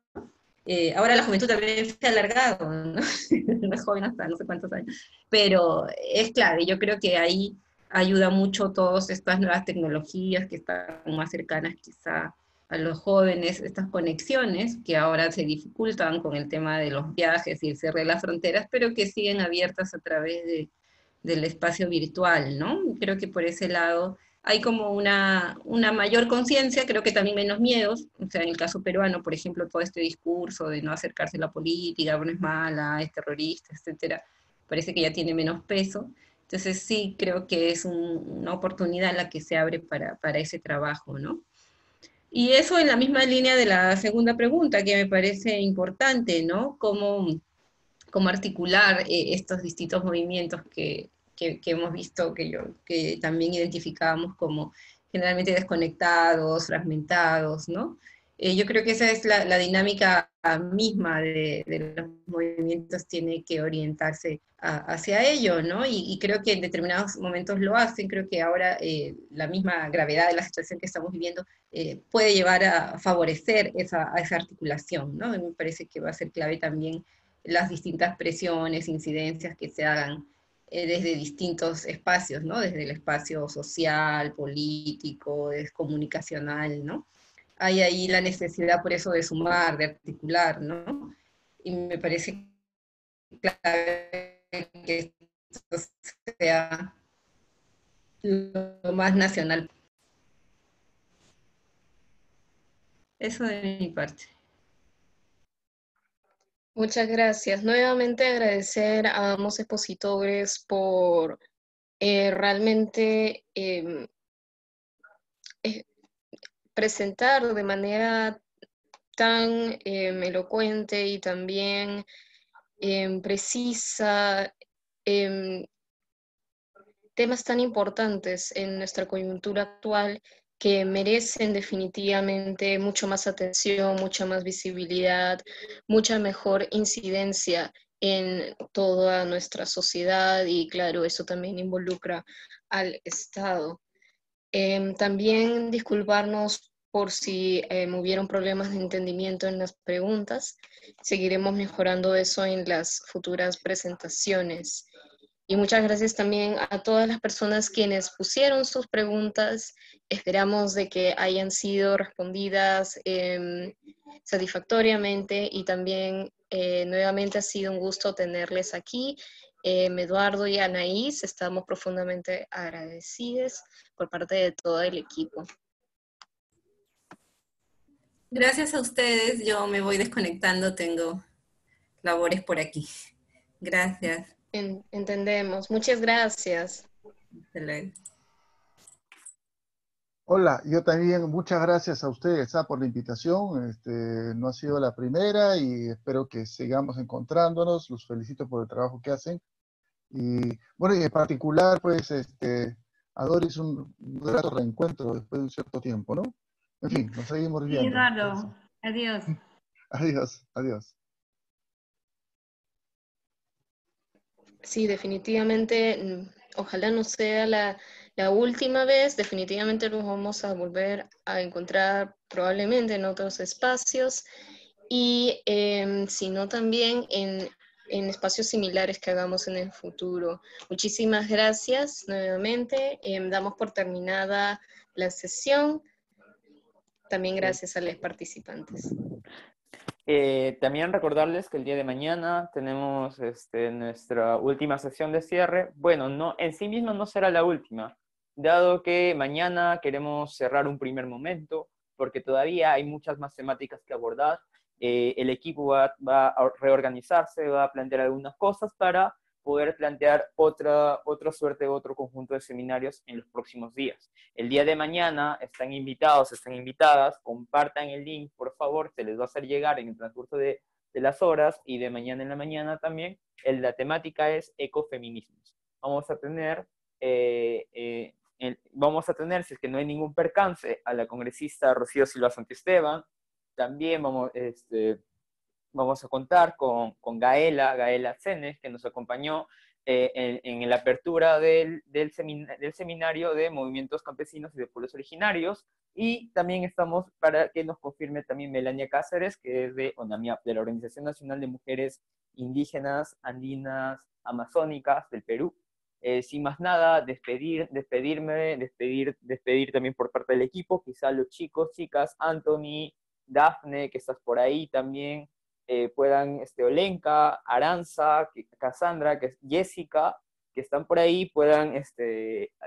Ahora la juventud también se ha alargado, ¿no? No es joven hasta no sé cuántos años, pero es clave, yo creo que ahí ayuda mucho todas estas nuevas tecnologías que están más cercanas quizá a los jóvenes, estas conexiones que ahora se dificultan con el tema de los viajes y el cierre de las fronteras, pero que siguen abiertas a través del espacio virtual, ¿no? Creo que por ese lado hay como una mayor conciencia, creo que también menos miedos, o sea, en el caso peruano, por ejemplo, todo este discurso de no acercarse a la política, bueno, es mala, es terrorista, etcétera, parece que ya tiene menos peso. Entonces sí, creo que es una oportunidad la que se abre para ese trabajo, ¿no? Y eso en la misma línea de la segunda pregunta, que me parece importante, ¿no? Cómo articular estos distintos movimientos que hemos visto, que también identificábamos como generalmente desconectados, fragmentados, ¿no? Yo creo que esa es la dinámica misma de los movimientos, tiene que orientarse hacia ello, ¿no? Y creo que en determinados momentos lo hacen, creo que ahora la misma gravedad de la situación que estamos viviendo puede llevar a favorecer esa articulación, ¿no? Me parece que va a ser clave también las distintas presiones, incidencias que se hagan desde distintos espacios, ¿no? Desde el espacio social, político, comunicacional, ¿no? Hay ahí la necesidad por eso de sumar, de articular, ¿no? Y me parece clave que esto sea lo más nacional. Eso de mi parte. Muchas gracias. Nuevamente agradecer a ambos expositores por realmente eh, presentar de manera tan elocuente y también precisa em, temas tan importantes en nuestra coyuntura actual que merecen definitivamente mucho más atención, mucha más visibilidad, mucha mejor incidencia en toda nuestra sociedad y claro, eso también involucra al Estado. También disculparnos por si hubieron problemas de entendimiento en las preguntas. Seguiremos mejorando eso en las futuras presentaciones. Y muchas gracias también a todas las personas quienes pusieron sus preguntas. Esperamos de que hayan sido respondidas satisfactoriamente y también nuevamente ha sido un gusto tenerles aquí. Eduardo y Anaís, estamos profundamente agradecidos por parte de todo el equipo. Gracias a ustedes, yo me voy desconectando, tengo labores por aquí. Gracias. Entendemos. Muchas gracias. Hasta luego. Hola, yo también muchas gracias a ustedes por la invitación. No ha sido la primera y espero que sigamos encontrándonos. Los felicito por el trabajo que hacen. Y bueno, y en particular, pues, a Doris un grato reencuentro después de un cierto tiempo, ¿no? En fin, nos seguimos Sí, viendo. Eduardo. Adiós. Adiós, adiós. Sí, definitivamente, ojalá no sea la última vez, definitivamente nos vamos a volver a encontrar probablemente en otros espacios y si no también en espacios similares que hagamos en el futuro. Muchísimas gracias nuevamente, damos por terminada la sesión, también gracias a los participantes. También recordarles que el día de mañana tenemos nuestra última sesión de cierre. Bueno, no, en sí misma no será la última, dado que mañana queremos cerrar un primer momento, porque todavía hay muchas más temáticas que abordar. El equipo va a reorganizarse, va a plantear algunas cosas para poder plantear otra suerte, otro conjunto de seminarios en los próximos días. El día de mañana están invitados, están invitadas, compartan el link, por favor, se les va a hacer llegar en el transcurso de las horas y de mañana en la mañana también. La temática es ecofeminismos. Vamos a tener, si es que no hay ningún percance, a la congresista Rocío Silva Santisteban. También vamos a contar con Gaela Cenes, que nos acompañó en la apertura del seminario de movimientos campesinos y de pueblos originarios, y también estamos para que nos confirme también Melania Cáceres, que es de ONAMIAP, de la Organización Nacional de Mujeres Indígenas, Andinas, Amazónicas del Perú. Sin más nada, despedir también por parte del equipo, quizá los chicos, chicas, Anthony, Dafne, que estás por ahí también, puedan, Olenka, Aranza, Cassandra, Jessica, que están por ahí, puedan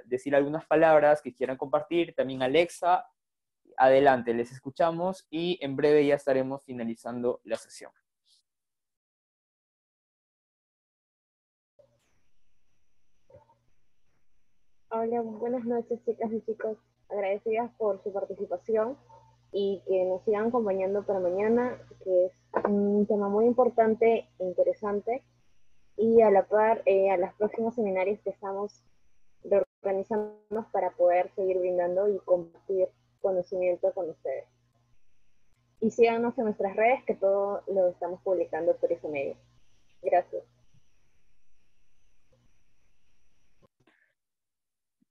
decir algunas palabras que quieran compartir, también Alexa, adelante, les escuchamos y en breve ya estaremos finalizando la sesión. Hola, buenas noches chicas y chicos, agradecidas por su participación y que nos sigan acompañando para mañana, que es un tema muy importante e interesante, y a la par a los próximos seminarios que estamos reorganizándonos para poder seguir brindando y compartir conocimiento con ustedes. Y síganos en nuestras redes, que todo lo estamos publicando por ese medio. Gracias.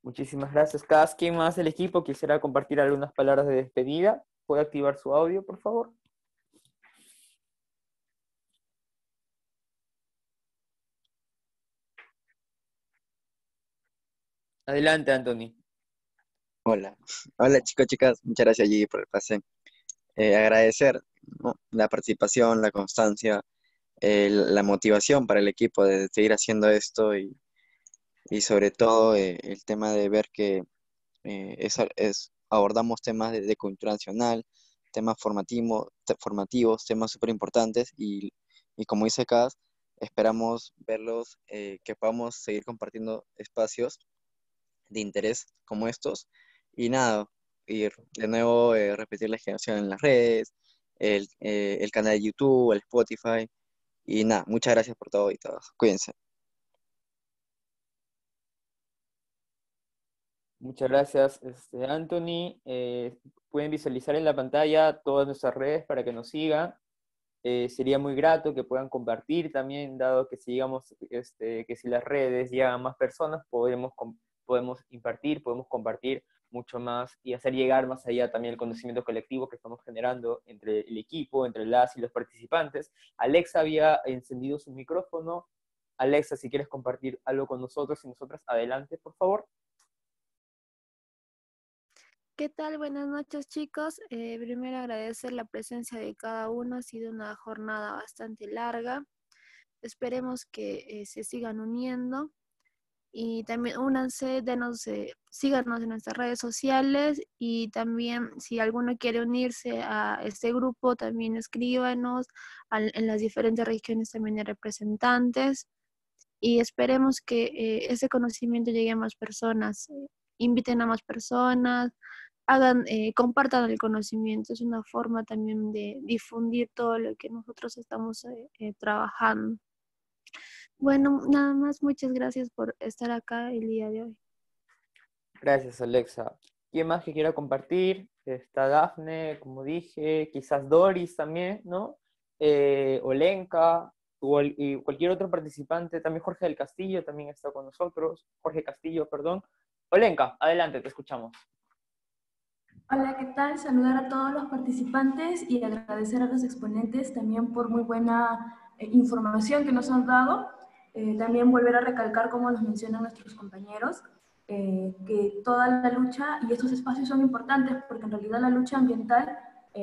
Muchísimas gracias. ¿Quién más del equipo quisiera compartir algunas palabras de despedida? ¿Puede activar su audio, por favor? Adelante, Anthony. Hola, hola chicos, chicas, muchas gracias Gigi por el pase. Agradecer, ¿no?, la participación, la constancia, la motivación para el equipo de seguir haciendo esto y sobre todo el tema de ver que abordamos temas de cultura nacional, temas formativos, temas súper importantes y y como dice Cas, esperamos verlos, que podamos seguir compartiendo espacios de interés como estos. Y nada, y de nuevo repetirles que nos sigan en las redes, el canal de YouTube, el Spotify. Y nada, muchas gracias por todo y todos. Cuídense. Muchas gracias, Anthony. Pueden visualizar en la pantalla todas nuestras redes para que nos sigan. Sería muy grato que puedan compartir también, dado que si, digamos, que si las redes llegan a más personas, podemos impartir, podemos compartir mucho más y hacer llegar más allá también el conocimiento colectivo que estamos generando entre el equipo, entre las y los participantes. Alexa había encendido su micrófono. Alexa, si quieres compartir algo con nosotros y nosotras, adelante, por favor. ¿Qué tal? Buenas noches, chicos. Primero agradecer la presencia de cada uno. Ha sido una jornada bastante larga. Esperemos que se sigan uniendo y también únanse, síganos en nuestras redes sociales y también si alguno quiere unirse a este grupo, también escríbanos. En las diferentes regiones también hay representantes y esperemos que ese conocimiento llegue a más personas. Inviten a más personas, compartan el conocimiento. Es una forma también de difundir todo lo que nosotros estamos trabajando. Bueno, nada más, muchas gracias por estar acá el día de hoy. Gracias, Alexa. ¿Quién más que quiera compartir? Está Dafne, como dije, quizás Doris también, ¿no? Olenka, y cualquier otro participante, también Jorge del Castillo también está con nosotros, Jorge Castillo, perdón. Olenka, adelante, te escuchamos. Hola, ¿qué tal? Saludar a todos los participantes y agradecer a los exponentes también por muy buena información que nos han dado. También volver a recalcar, como nos mencionan nuestros compañeros, que toda la lucha y estos espacios son importantes porque en realidad la lucha ambiental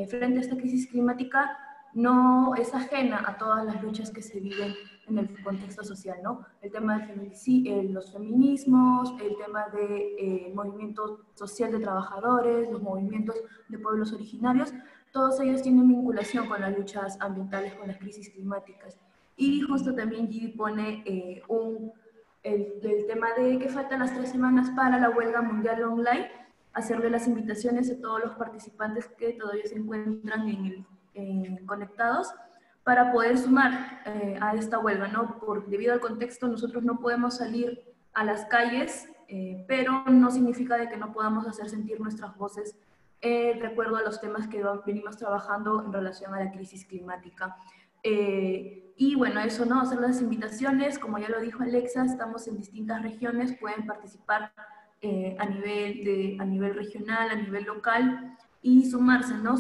frente a esta crisis climática no es ajena a todas las luchas que se viven en el contexto social, ¿no? El tema de los feminismos, el tema de movimiento social de trabajadores, los movimientos de pueblos originarios, todos ellos tienen vinculación con las luchas ambientales, con las crisis climáticas. Y justo también Gigi pone el tema de que faltan las 3 semanas para la huelga mundial online, hacerle las invitaciones a todos los participantes que todavía se encuentran conectados para poder sumar a esta huelga, ¿no? Debido al contexto, nosotros no podemos salir a las calles, pero no significa de que no podamos hacer sentir nuestras voces de acuerdo a los temas que venimos trabajando en relación a la crisis climática. Y bueno, eso, ¿no? Hacer las invitaciones, como ya lo dijo Alexa, estamos en distintas regiones, pueden participar a nivel regional, a nivel local, y sumarse, ¿no?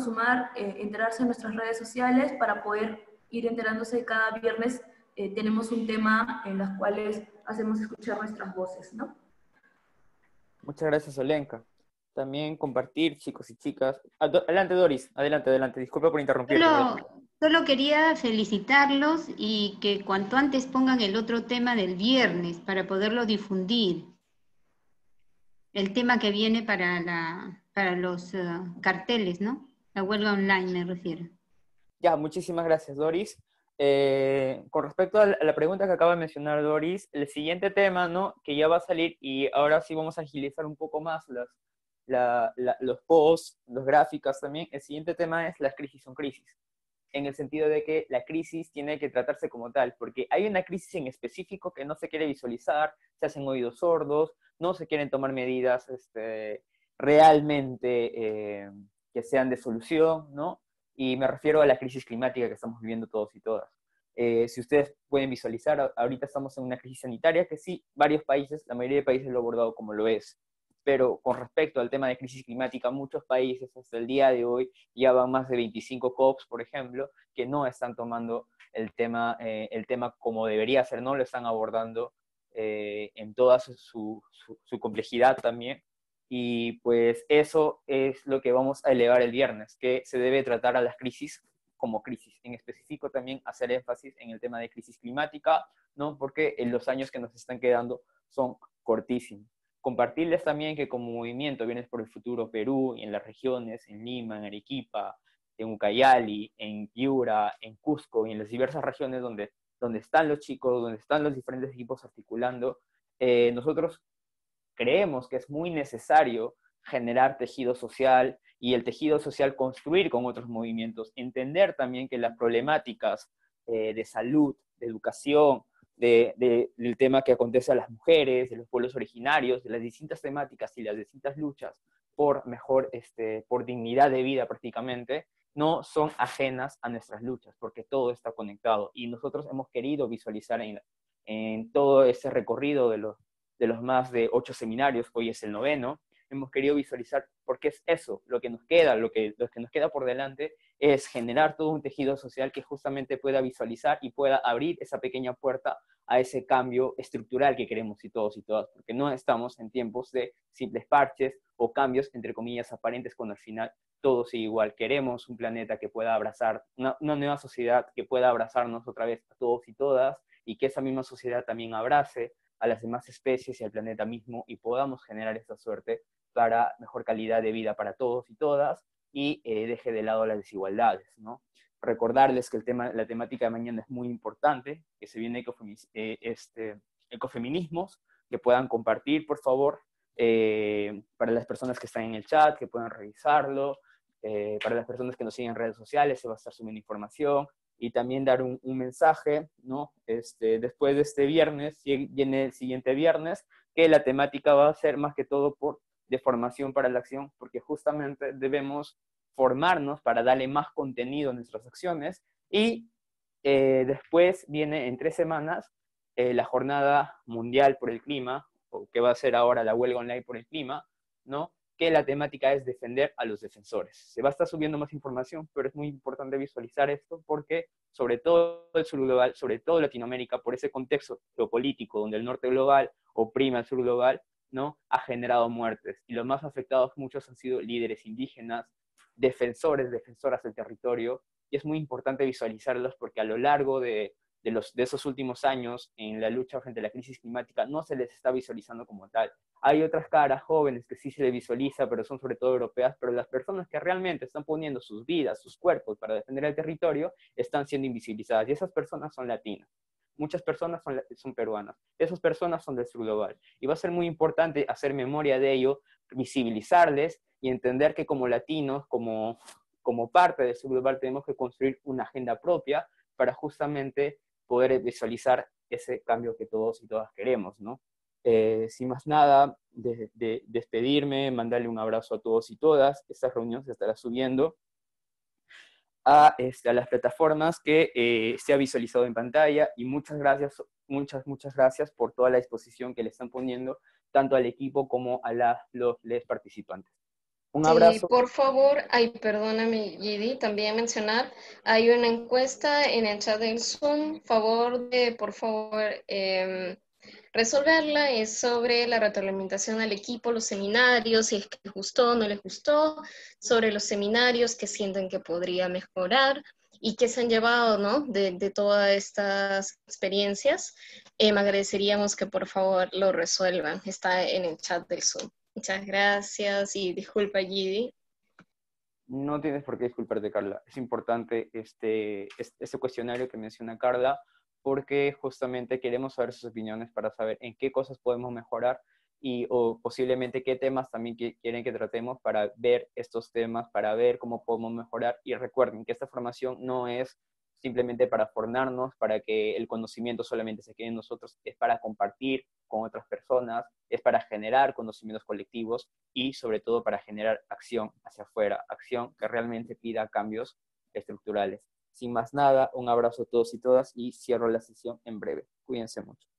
Enterarse en nuestras redes sociales para poder ir enterándose cada viernes. Tenemos un tema en los cuales hacemos escuchar nuestras voces, ¿no? Muchas gracias, Olenka. También compartir, chicos y chicas. Adelante, Doris. Adelante, adelante. Disculpa por interrumpirte. Solo quería felicitarlos y que cuanto antes pongan el otro tema del viernes para poderlo difundir. El tema que viene para los carteles, ¿no? La huelga online me refiero. Ya, muchísimas gracias, Doris. Con respecto a la pregunta que acaba de mencionar Doris, el siguiente tema, ¿no? Que ya va a salir, y ahora sí vamos a agilizar un poco más los posts, las gráficas también. El siguiente tema es las crisis son crisis, en el sentido de que la crisis tiene que tratarse como tal, porque hay una crisis en específico que no se quiere visualizar, se hacen oídos sordos, no se quieren tomar medidas realmente que sean de solución, ¿no? Y me refiero a la crisis climática que estamos viviendo todos y todas. Si ustedes pueden visualizar, ahorita estamos en una crisis sanitaria que sí, varios países, la mayoría de países lo ha abordado como lo es, pero con respecto al tema de crisis climática, muchos países hasta el día de hoy ya van más de 25 COPs, por ejemplo, que no están tomando el tema como debería ser, no lo están abordando en toda su complejidad también. Y pues eso es lo que vamos a elevar el viernes, que se debe tratar a las crisis como crisis. En específico también hacer énfasis en el tema de crisis climática, ¿no? Porque en los años que nos están quedando son cortísimos. Compartirles también que como movimiento Viernes por el Futuro Perú y en las regiones, en Lima, en Arequipa, en Ucayali, en Piura, en Cusco y en las diversas regiones donde están los chicos, donde están los diferentes equipos articulando, nosotros creemos que es muy necesario generar tejido social y el tejido social construir con otros movimientos, entender también que las problemáticas de salud, de educación, del tema que acontece a las mujeres, de los pueblos originarios, de las distintas temáticas y las distintas luchas por por dignidad de vida prácticamente, no son ajenas a nuestras luchas, porque todo está conectado. Y nosotros hemos querido visualizar en todo ese recorrido de los más de 8 seminarios, hoy es el 9º, hemos querido visualizar, porque es eso, lo que nos queda, lo que nos queda por delante, es generar todo un tejido social que justamente pueda visualizar y pueda abrir esa pequeña puerta a ese cambio estructural que queremos y todos y todas, porque no estamos en tiempos de simples parches o cambios, entre comillas, aparentes, cuando al final todo sigue igual. Queremos un planeta que pueda abrazar, una nueva sociedad que pueda abrazarnos otra vez a todos y todas, y que esa misma sociedad también abrace a las demás especies y al planeta mismo, y podamos generar esta suerte para mejor calidad de vida para todos y todas, y deje de lado las desigualdades, ¿no? Recordarles que la temática de mañana es muy importante, que se viene ecofeminismos, que puedan compartir, por favor, para las personas que están en el chat, que puedan revisarlo, para las personas que nos siguen en redes sociales, se va a estar subiendo información, y también dar un mensaje, ¿no? Después de este viernes, viene el siguiente viernes, que la temática va a ser más que todo de formación para la acción, porque justamente debemos formarnos para darle más contenido a nuestras acciones, y después viene en 3 semanas la Jornada Mundial por el Clima, o que va a ser ahora la huelga online por el clima, ¿no? Que la temática es defender a los defensores. Se va a estar subiendo más información, pero es muy importante visualizar esto porque sobre todo el sur global, sobre todo Latinoamérica, por ese contexto geopolítico donde el norte global oprime al sur global, ¿no? Ha generado muertes, y los más afectados muchos han sido líderes indígenas, defensoras del territorio, y es muy importante visualizarlos porque a lo largo de esos últimos años en la lucha frente a la crisis climática no se les está visualizando como tal. Hay otras caras jóvenes que sí se les visualiza, pero son sobre todo europeas, pero las personas que realmente están poniendo sus vidas, sus cuerpos para defender el territorio, están siendo invisibilizadas, y esas personas son latinas. Muchas personas son peruanas, esas personas son del sur global, y va a ser muy importante hacer memoria de ello, visibilizarles y entender que como latinos, como parte del sur global, tenemos que construir una agenda propia para justamente poder visualizar ese cambio que todos y todas queremos, ¿no? Sin más nada, despedirme, mandarle un abrazo a todos y todas. Esta reunión se estará subiendo a las plataformas que se ha visualizado en pantalla, y muchas gracias por toda la disposición que le están poniendo tanto al equipo como a los participantes. Un abrazo. Por favor, perdóname, Gidi, también mencionar, hay una encuesta en el chat del Zoom, por favor, resolverla, es sobre la retroalimentación al equipo, los seminarios, si es que les gustó o no les gustó, sobre los seminarios que sienten que podría mejorar y que se han llevado, ¿no? de todas estas experiencias. Agradeceríamos que por favor lo resuelvan, está en el chat del Zoom. Muchas gracias y disculpa, Gidi. No tienes por qué disculparte, Carla. Es importante este cuestionario que menciona Carla, porque justamente queremos saber sus opiniones para saber en qué cosas podemos mejorar o posiblemente qué temas también quieren que tratemos para ver estos temas, para ver cómo podemos mejorar. Y recuerden que esta formación no es simplemente para formarnos, para que el conocimiento solamente se quede en nosotros, es para compartir con otras personas, es para generar conocimientos colectivos y sobre todo para generar acción hacia afuera, acción que realmente pida cambios estructurales. Sin más nada, un abrazo a todos y todas y cierro la sesión en breve. Cuídense mucho.